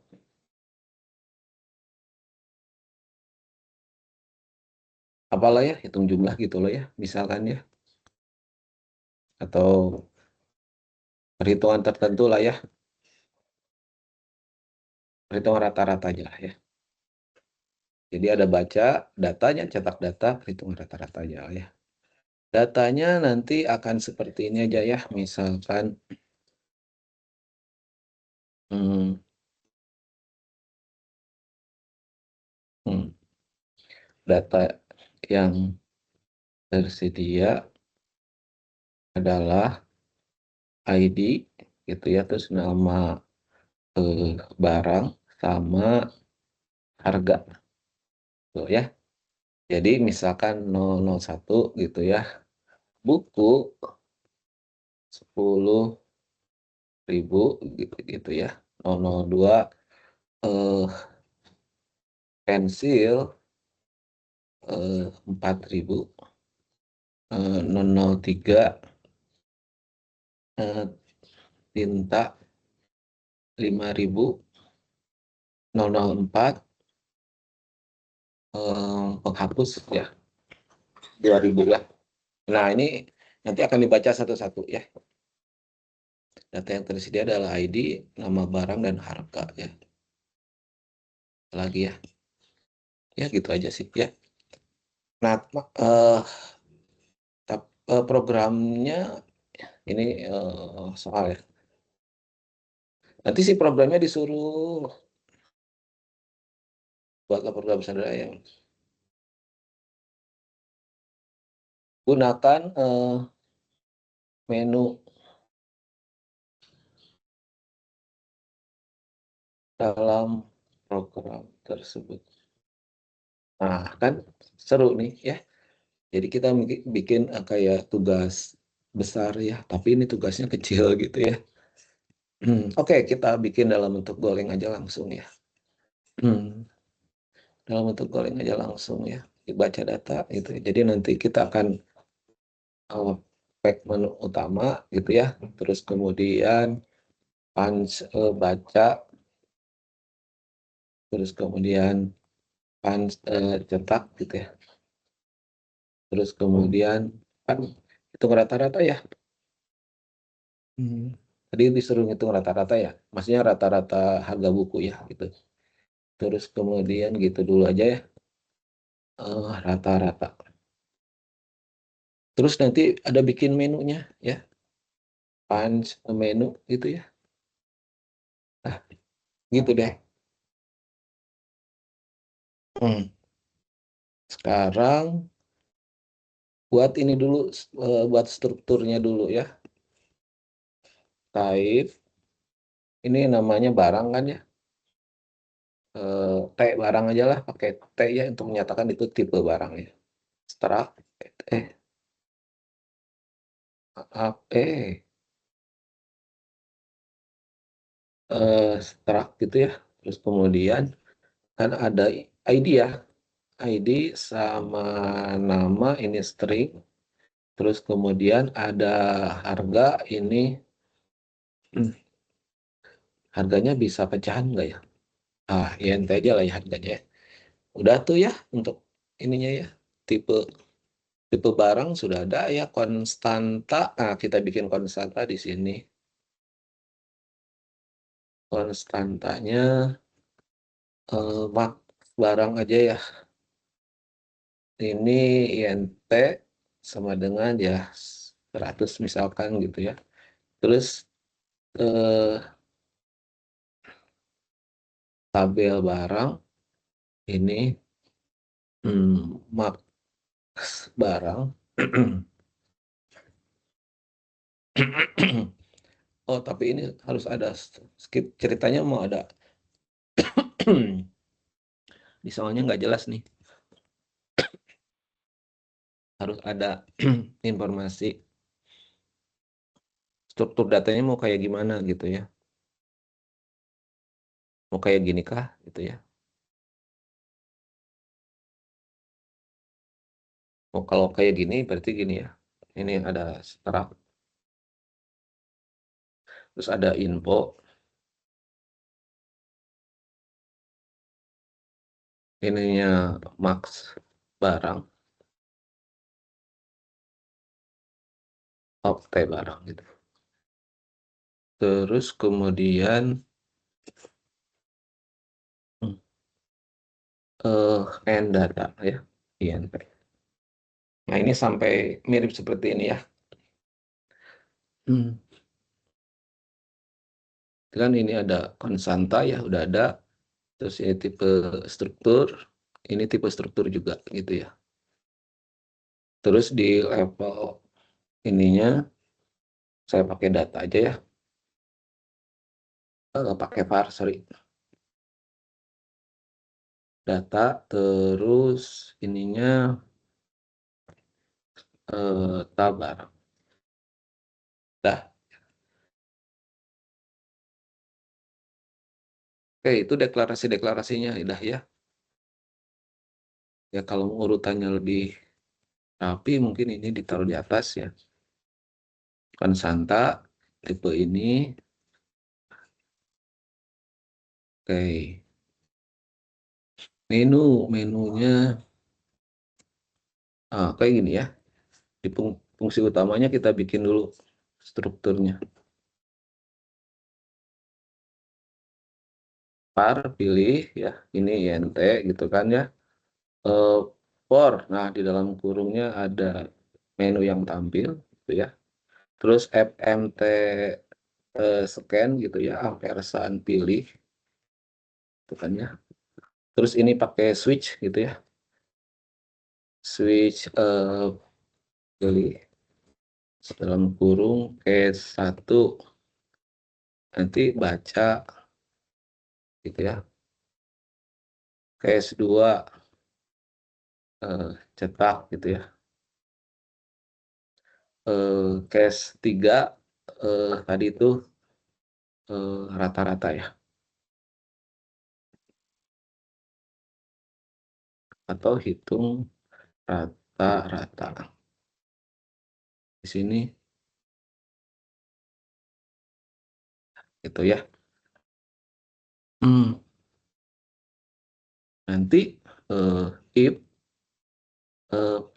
apalah ya, hitung jumlah gitu loh ya, misalkan ya. Atau perhitungan tertentu lah ya, perhitungan rata-rata aja lah ya. Jadi ada baca datanya, cetak data, perhitungan rata-rata aja lah ya. Datanya nanti akan seperti ini aja ya, misalkan hmm, hmm, data yang tersedia adalah ID gitu ya, terus nama barang sama harga tuh ya. Jadi misalkan 001 gitu ya, buku 10.000 gitu ya. 002 pensil 4.000, 003 tinta 5.000, 004 penghapus ya 2.000 ya. Nah ini nanti akan dibaca satu-satu ya. Data yang tersedia adalah ID, nama barang, dan harga ya. Lagi ya. Ya gitu aja sih ya. Nah, programnya ini soal ya. Nanti si programnya disuruh buatlah program sederhana yang gunakan menu dalam program tersebut. Nah, kan seru nih ya. Jadi kita bikin kayak tugas besar ya, tapi ini tugasnya kecil gitu ya. Oke, kita bikin dalam bentuk goleng aja langsung ya. Dalam bentuk goleng aja langsung ya. Dibaca data gitu. Jadi nanti kita akan pack menu utama gitu ya. Terus kemudian punch baca, terus kemudian punch cetak gitu ya. Terus kemudian kan hitung rata-rata ya. Tadi disuruh hitung rata-rata ya. Maksudnya rata-rata harga buku ya gitu. Terus kemudian gitu dulu aja ya. Rata-rata. Terus nanti ada bikin menunya ya. Punch menu gitu ya. Nah, gitu deh. Sekarang buat ini dulu, buat strukturnya dulu ya. Type, ini namanya barang kan ya. T barang aja lah, pakai T ya untuk menyatakan itu tipe barang ya. Struct, struct gitu ya. Terus kemudian kan ada ID ya. ID sama nama ini string. Terus kemudian ada harga ini, harganya bisa pecahan nggak ya? INT aja lah ya harganya ya. Udah tuh ya untuk ininya ya. Tipe tipe barang sudah ada ya, konstanta. Nah, kita bikin konstanta di sini. Konstantanya mak barang aja ya. Ini INT sama dengan ya 100 misalkan gitu ya. Terus tabel barang ini mak barang. Oh, tapi ini harus ada skip, ceritanya mau ada. Di soalnya nggak jelas nih. Harus ada informasi struktur datanya mau kayak gimana gitu ya. Mau kayak gini kah gitu ya. Oh, kalau kayak gini berarti gini ya. Ini ada struct. Terus ada info. Ininya max barang. Okte barang gitu. Terus kemudian and data ya, INP. Nah, ini sampai mirip seperti ini ya. Kan ini ada konstanta ya, udah ada. Terus ini tipe struktur, ini tipe struktur juga gitu ya. Terus di level ininya saya pakai data aja ya. Pakai var, sorry. Data, terus ininya tabar. Dah. Oke, itu deklarasinya udah ya. Ya kalau urutannya lebih rapi mungkin ini ditaruh di atas ya. Konstanta tipe ini. Oke. Menunya kayak gini ya. Di fungsi utamanya kita bikin dulu strukturnya. Var pilih ya, ini INT gitu kan ya. For, nah di dalam kurungnya ada menu yang tampil gitu ya. Terus FMT scan gitu ya, ampersand pilih gitu kan ya. Terus ini pakai switch gitu ya. Switch pilih dalam kurung case 1 nanti baca gitu ya. Case 2 cetak gitu ya. Case 3 tadi itu rata-rata ya. Atau hitung rata-rata. Di sini gitu ya. Nanti if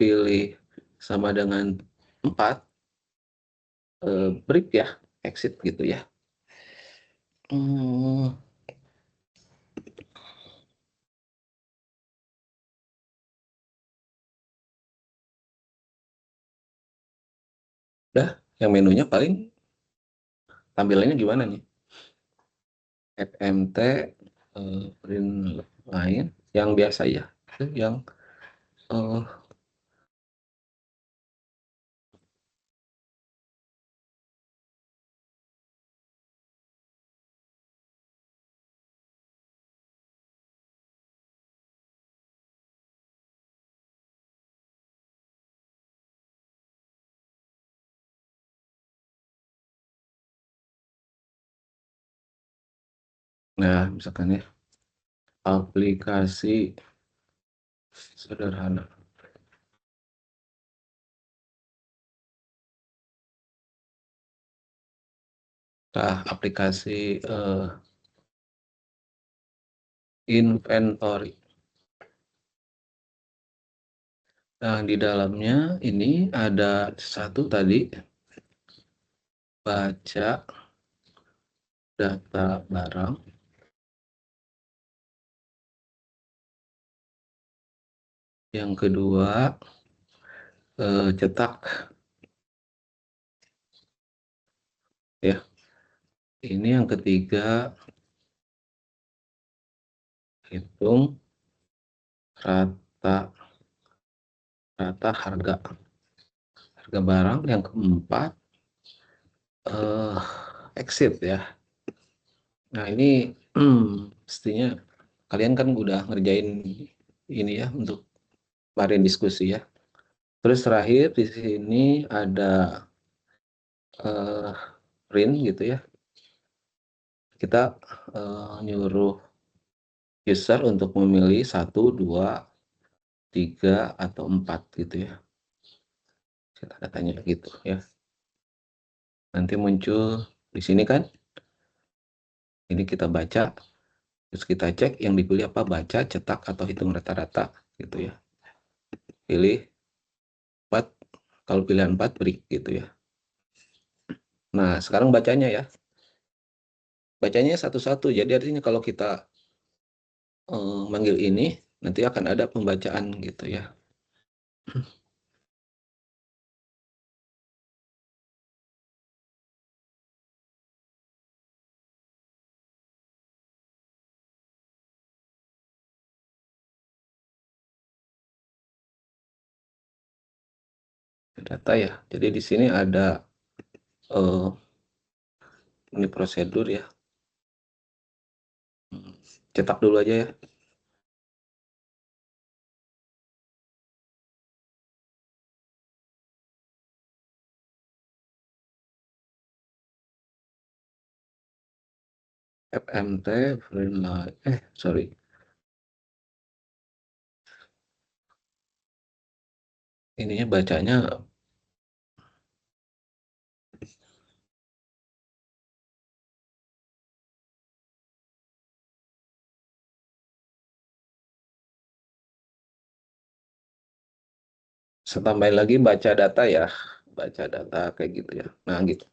pilih sama dengan 4 break ya, exit gitu ya. Udah, yang menunya paling tampilannya gimana nih? FMT print lain yang biasa ya, yang nah misalkan ya aplikasi sederhana. Nah, aplikasi inventory. Nah, di dalamnya ini ada satu tadi baca data barang. Yang kedua cetak ya. Ini yang ketiga hitung rata harga barang. Yang keempat exit ya. Nah, ini pastinya kalian kan udah ngerjain ini ya untuk kemarin diskusi ya. Terus terakhir di sini ada print gitu ya. Kita nyuruh user untuk memilih 1, 2, 3 atau 4 gitu ya. Kita datanya gitu ya. Nanti muncul di sini kan. Ini kita baca, terus kita cek yang dipilih apa, baca, cetak atau hitung rata-rata gitu ya. Pilih 4, kalau pilihan 4 break gitu ya. Nah, sekarang bacanya ya. Bacanya satu-satu. Jadi artinya kalau kita manggil ini, nanti akan ada pembacaan gitu ya. Data ya. Jadi di sini ada ini prosedur ya. Cetak dulu aja ya. FMT, sorry. Ininya bacanya saya tambahin lagi baca data ya. Baca data kayak gitu ya. Nah, gitu.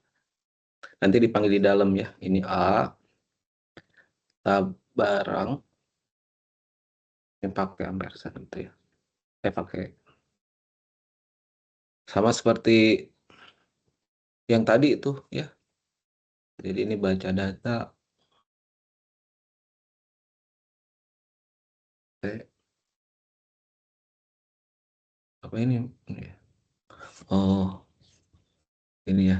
Nanti dipanggil di dalam ya. Ini A, tab barang. Ini pakai ampersand itu ya. Pakai sama seperti yang tadi itu ya. Jadi ini baca data apa ini? Ini ya. Oh, ini ya.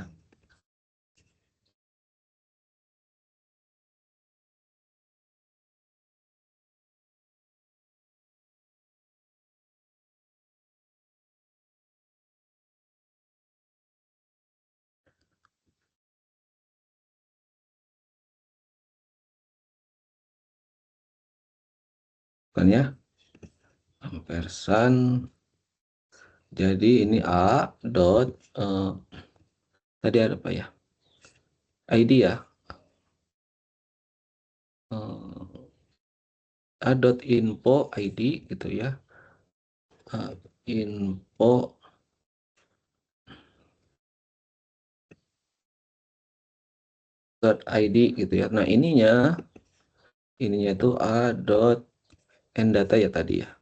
Kan ya. Ampersand. Jadi ini A dot tadi ada apa ya? ID ya. A dot info ID gitu ya. Info dot ID gitu ya. Nah, ininya itu A dot ndata ya tadi ya.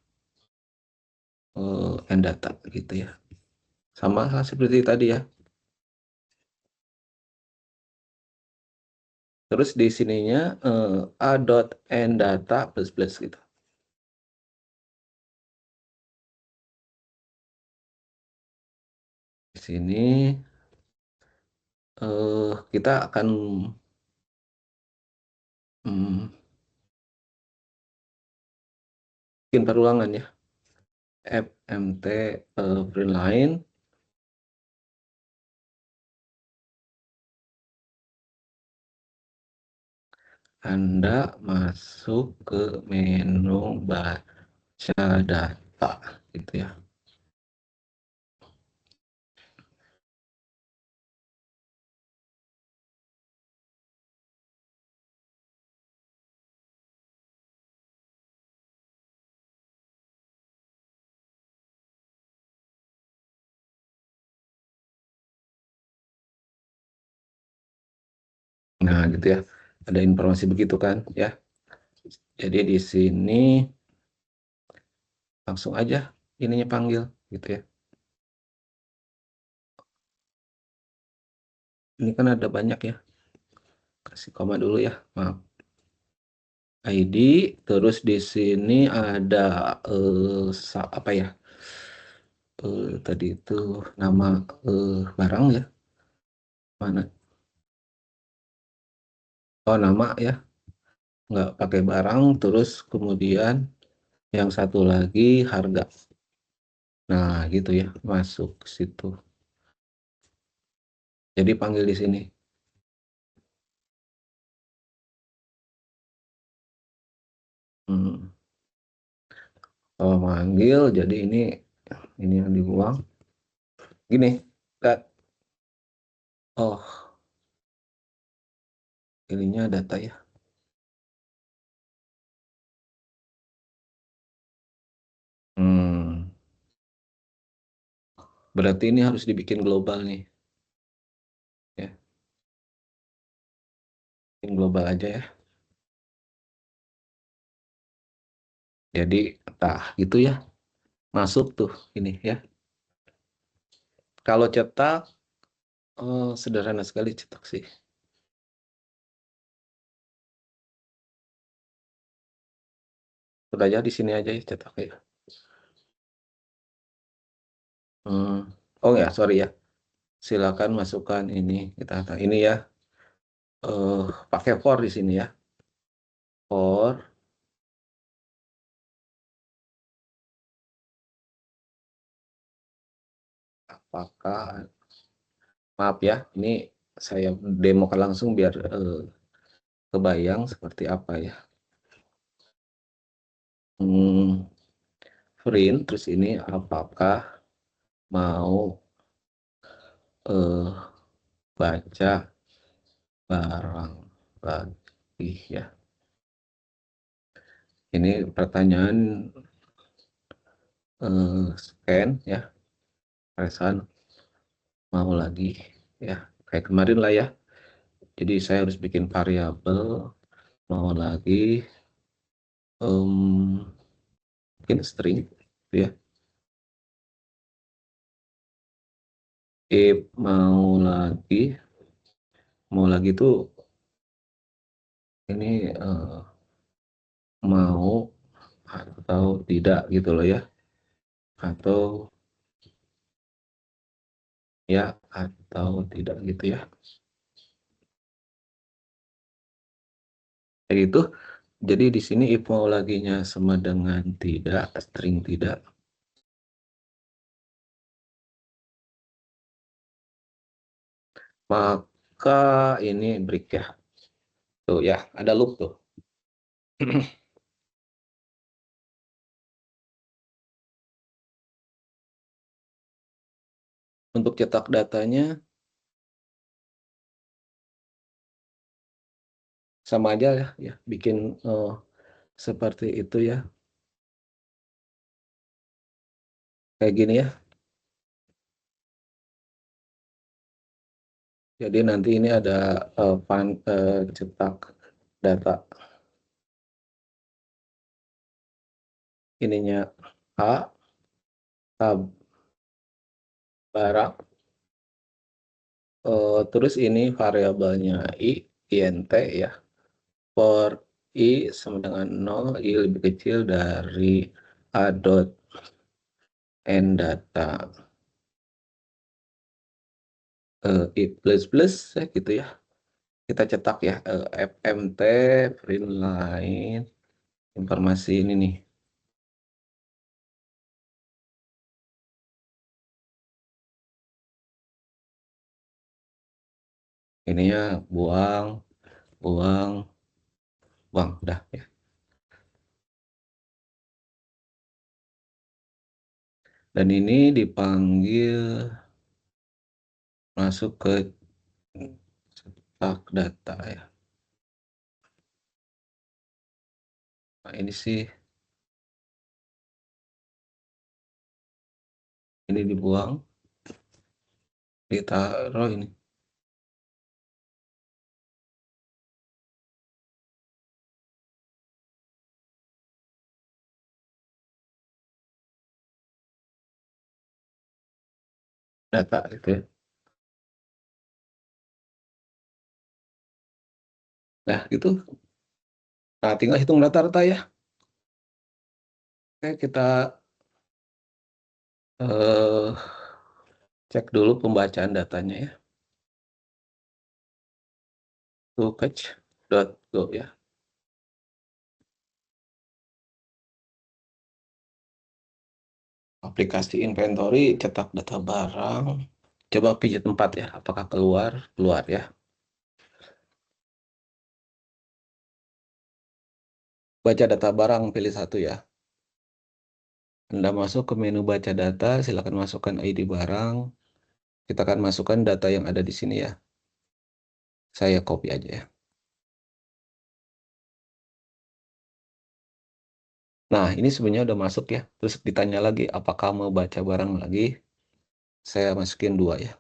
Ndata gitu ya. Sama seperti tadi ya. Terus di sininya A dot ndata plus plus gitu. Di sini kita akan bikin perulangan ya. FMT print line. Anda masuk ke menu baca data gitu ya. Nah, gitu ya. Ada informasi begitu kan ya. Jadi di sini langsung aja ininya panggil gitu ya. Ini kan ada banyak ya. Kasih koma dulu ya. Maaf. ID terus di sini ada apa ya? Tadi itu nama barang ya. Mana? Oh, nama ya. Nggak pakai barang terus kemudian yang satu lagi harga. Nah, gitu ya. Masuk ke situ. Jadi panggil di sini. Kalau manggil jadi ini yang dibuang. Gini, Kak. Oh, ininya data ya. Berarti ini harus dibikin global nih. Ya. Bikin global aja ya. Jadi, gitu ya. Masuk tuh ini ya. Kalau cetak, sederhana sekali cetak sih. Udah aja di sini aja ya cetak ya. Oh ya, sorry ya. Silakan masukkan ini ini ya. Pakai for di sini ya. For apakah maaf ya, ini saya demokan langsung biar kebayang seperti apa ya. Print terus ini apakah mau baca barang lagi ya. Ini pertanyaan scan ya, pesan mau lagi ya, kayak kemarin lah ya. Jadi saya harus bikin variabel mau lagi mungkin string gitu ya. If mau lagi itu ini mau atau tidak gitu loh ya, atau ya atau tidak gitu ya. Kayak gitu. Jadi di sini if mau laginya sama dengan tidak, string tidak. Maka ini break ya. Tuh ya, ada loop tuh. Untuk cetak datanya sama aja ya, bikin seperti itu ya. Kayak gini ya. Jadi nanti ini ada cetak data ininya A, tab barang, terus ini variabelnya int ya, for i sama dengan 0, i lebih kecil dari a dot n data i plus plus ya gitu ya. Kita cetak ya fmt print line informasi ini nih. Ininya buang udah ya. Dan ini dipanggil masuk ke cetak data ya. Nah, ini sih ini dibuang, ditaruh ini. Data gitu ya. Nah, gitu. Nah, tinggal hitung rata-rata ya. Oke, kita cek dulu pembacaan datanya ya. To catch.go ya. Aplikasi inventory, cetak data barang. Coba pijat 4 ya, apakah keluar ya. Baca data barang, pilih 1 ya. Anda masuk ke menu baca data, silakan masukkan ID barang. Kita akan masukkan data yang ada di sini ya. Saya copy aja ya. Nah, ini sebenarnya udah masuk ya. Terus ditanya lagi, apakah mau baca barang lagi? Saya masukin 2 ya.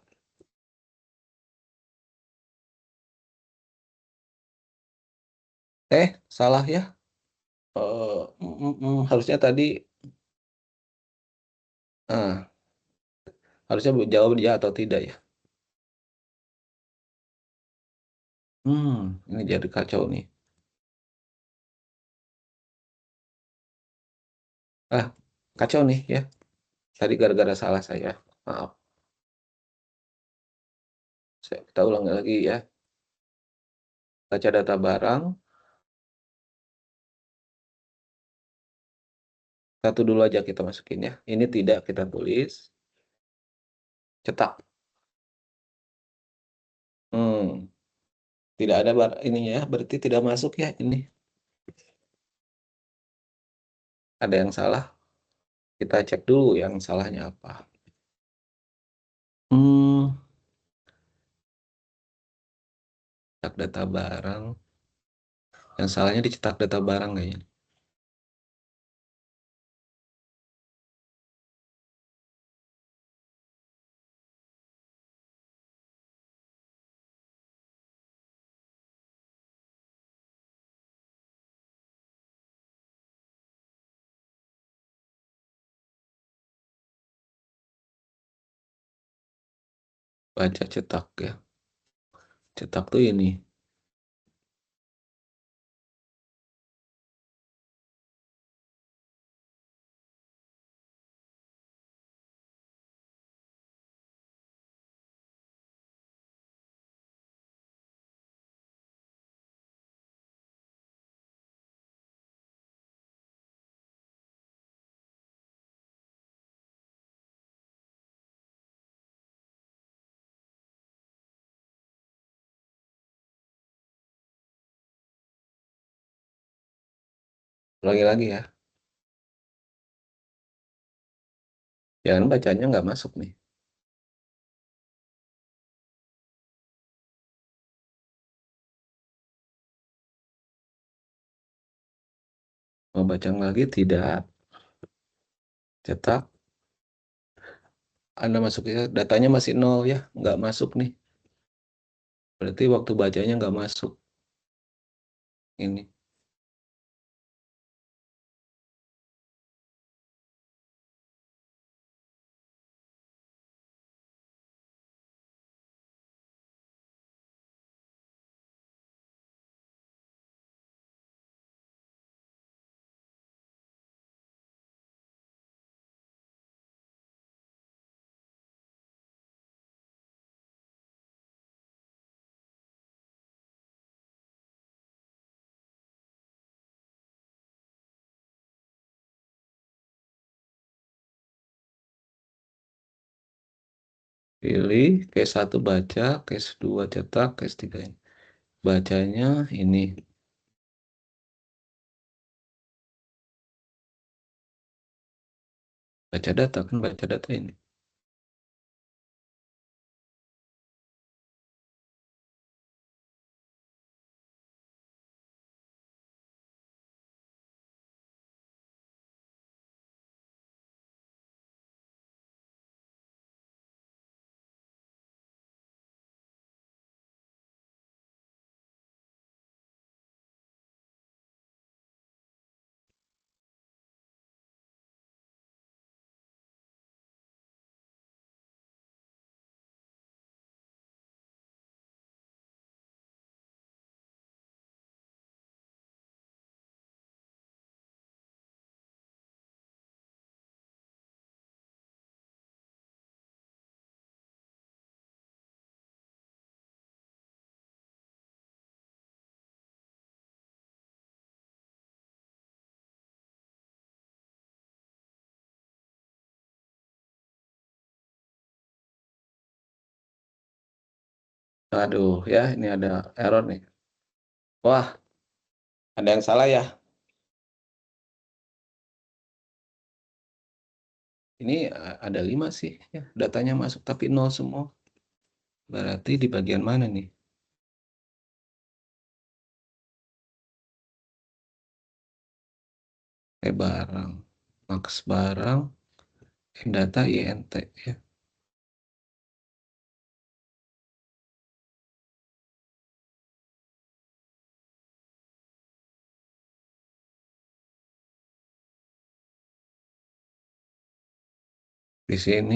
Salah ya. Harusnya tadi, ah, harusnya jawab ya atau tidak ya. Ini jadi kacau nih. Ah, kacau nih ya. Tadi gara-gara salah saya. Maaf. Kita ulangi lagi ya. Baca data barang. Satu dulu aja kita masukin ya. Ini tidak kita tulis. Cetak. Hmm, Tidak ada ininya ya. Berarti tidak masuk ya ini. Ada yang salah. Kita cek dulu yang salahnya apa. Hmm, Cetak data barang. Yang salahnya dicetak data barang kayaknya. Baca cetak ya. Cetak tuh ini. Ulangi lagi ya. Jangan bacanya nggak masuk nih. Mau baca lagi tidak. Cetak. Anda masuknya datanya masih nol ya. Nggak masuk nih. Berarti waktu bacanya nggak masuk. Ini. Pilih case 1 baca, case 2 cetak, case 3 ini. Bacanya ini. Baca data kan baca data ini. Aduh ya ini ada error nih. Wah, ada yang salah ya. Ini ada 5 sih ya. Datanya masuk tapi nol semua. Berarti di bagian mana nih? Barang. Max barang. Data INT ya. Di sini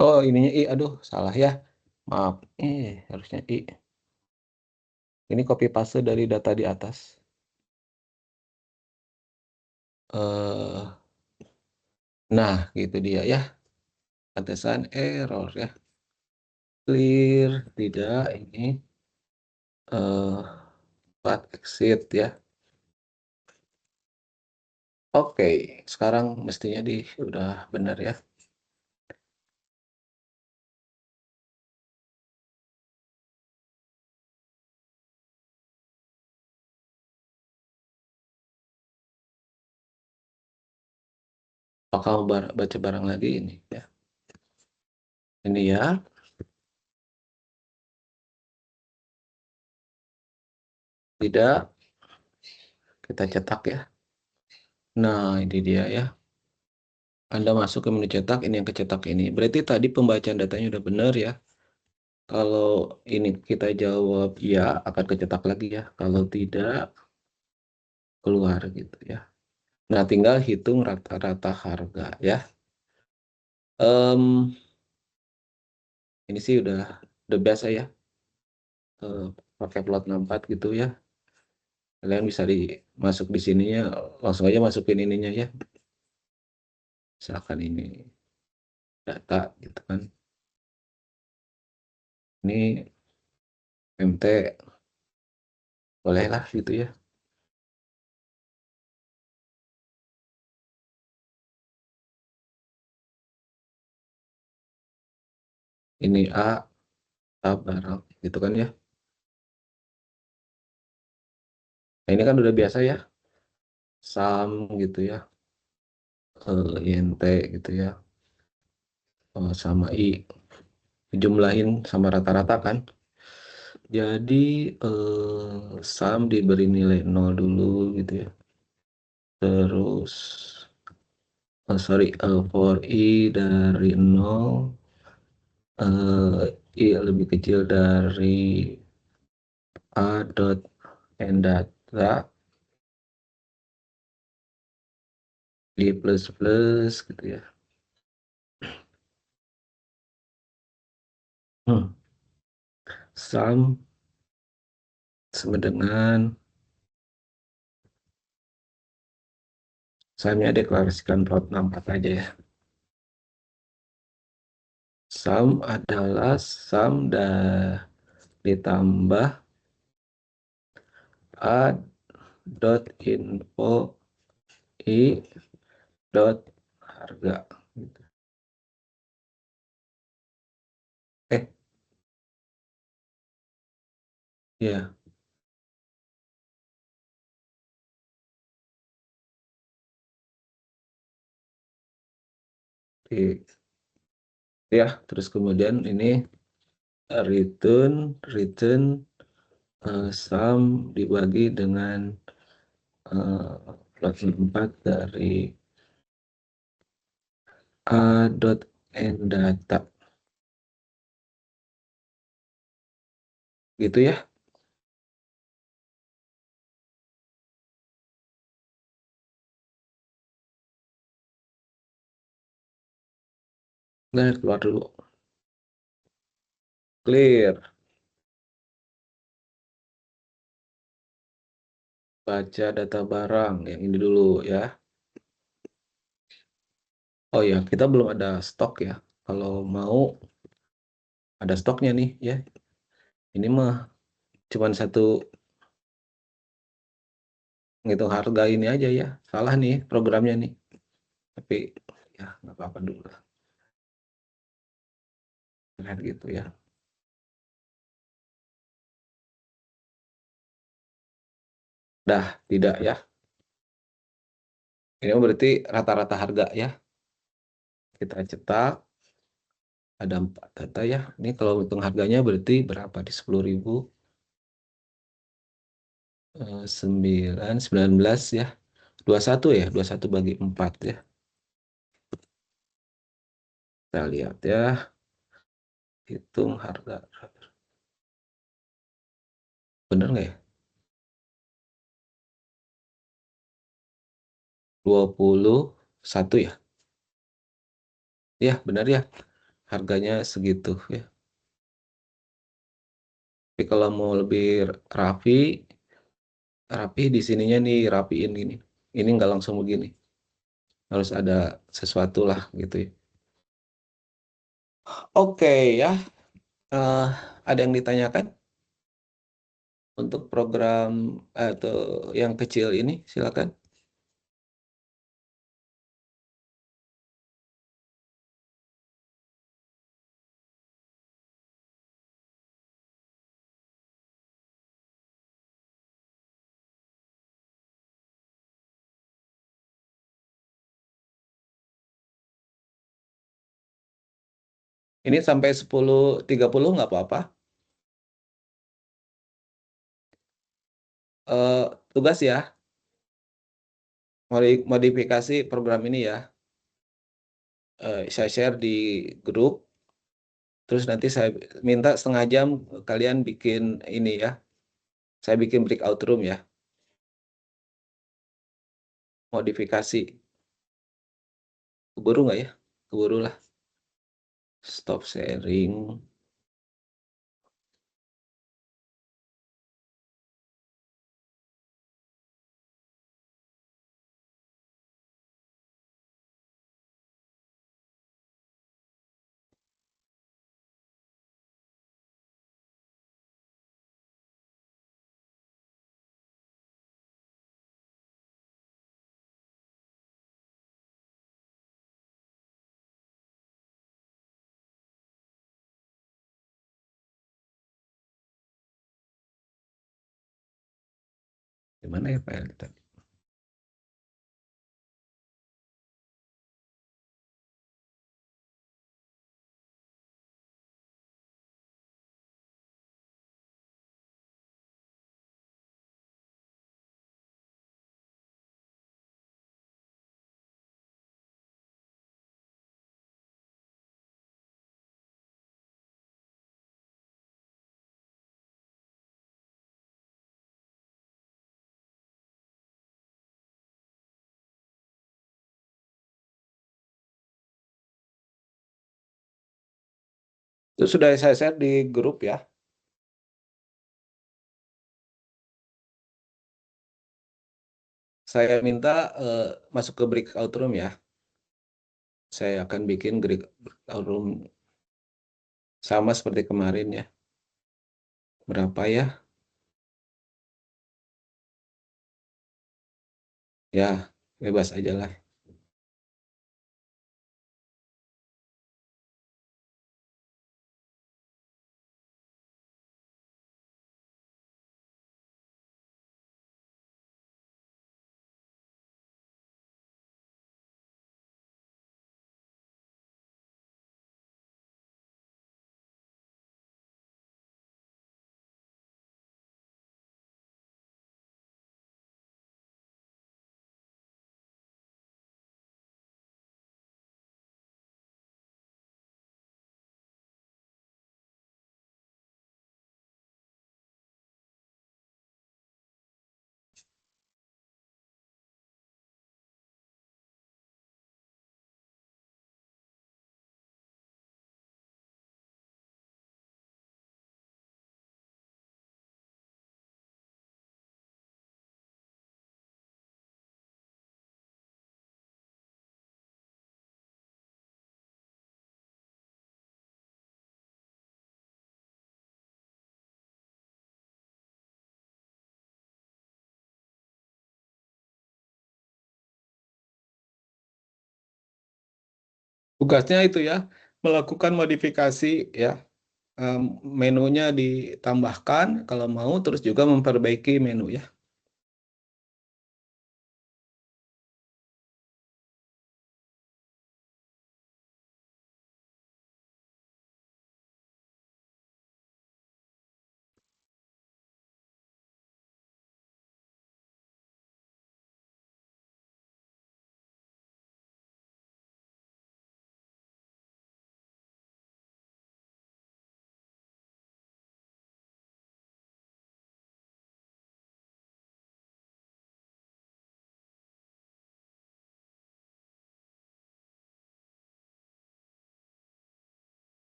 oh ininya I, aduh salah ya. Maaf. Harusnya I. Ini copy paste dari data di atas. Nah, gitu dia ya. Pantesan error ya. Clear, tidak ini path exit ya. Oke, sekarang mestinya udah benar ya. Apakah mau baca barang lagi ini ya. Ini ya. Tidak. Kita cetak ya. Nah, ini dia ya. Anda masuk ke menu cetak, ini yang kecetak ini. Berarti tadi pembacaan datanya udah benar ya. Kalau ini kita jawab ya, akan kecetak lagi ya. Kalau tidak, keluar gitu ya. Nah, tinggal hitung rata-rata harga ya. Ini sih udah biasa ya. Pakai plot 64 gitu ya. Kalian bisa masuk di sininya, langsung aja masukin ininya ya. Misalkan ini data gitu kan. Ini MT bolehlah gitu ya. Ini A barang gitu kan ya. Nah, ini kan udah biasa ya. SAM gitu ya. INT gitu ya. Sama I. Jumlahin sama rata-rata kan. Jadi SAM diberi nilai 0 dulu gitu ya. Terus for I dari 0, I lebih kecil dari A dot N data di plus gitu ya. Sum sama dengan sumnya deklarasikan plot 64 aja ya. Sum adalah sum ditambah A dot info I dot harga gitu. Ya, ya terus kemudian ini return sum dibagi dengan plot 4 dari A dot N data gitu ya. Nah, keluar dulu. Clear. Baca data barang yang ini dulu ya. Oh ya, kita belum ada stok ya. Kalau mau ada stoknya nih ya. Ini mah cuman satu ngitung harga ini aja ya. Salah nih programnya nih. Tapi ya nggak apa-apa dulu lah. Keren gitu ya. Tidak ya. Ini berarti rata-rata harga ya. Kita cetak, ada 4 data ya. Ini kalau hitung harganya berarti berapa di 10.000? 19 ya. 21 ya, 21 bagi 4 ya. Kita lihat ya. Hitung harga. Bener nggak ya? 21 ya? Ya, benar ya. Harganya segitu ya. Tapi kalau mau lebih rapi di sininya nih rapiin gini. Ini nggak langsung begini. Harus ada sesuatu lah gitu ya. Oke ya. Eh, ada yang ditanyakan untuk program atau yang kecil ini? Silakan. Ini sampai 10.30 nggak apa-apa. Tugas ya, modifikasi program ini ya. Saya share di grup, terus nanti saya minta setengah jam kalian bikin ini ya. Saya bikin breakout room ya, modifikasi. Keburu nggak ya? Keburu lah. Stop sharing. Gimana ya file kita? Itu sudah saya share di grup ya. Saya minta masuk ke breakout room ya. Saya akan bikin breakout room sama seperti kemarin ya. Berapa ya? Ya, bebas aja lah. Tugasnya itu ya, melakukan modifikasi ya. Menunya ditambahkan kalau mau, terus juga memperbaiki menu ya.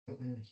Mhm.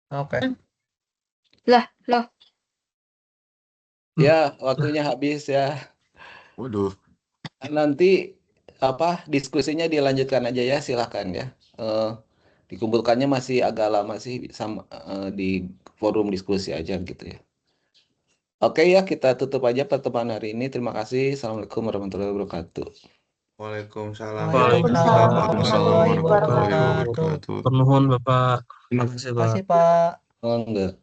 Oke. Loh. Ya, waktunya habis ya. Waduh. Nanti diskusinya dilanjutkan aja ya, silahkan ya. Dikumpulkannya masih agak lama sih sama di forum diskusi aja gitu ya. Oke ya, kita tutup aja pertemuan hari ini. Terima kasih. Assalamualaikum warahmatullahi wabarakatuh. Waalaikumsalam. Waalaikumsalam warahmatullahi warahmatullahi wabarakatuh. wabarakatuh. Pernuhun Bapak. Terima kasih Terima Pak. kasih Pak. Oh, enggak.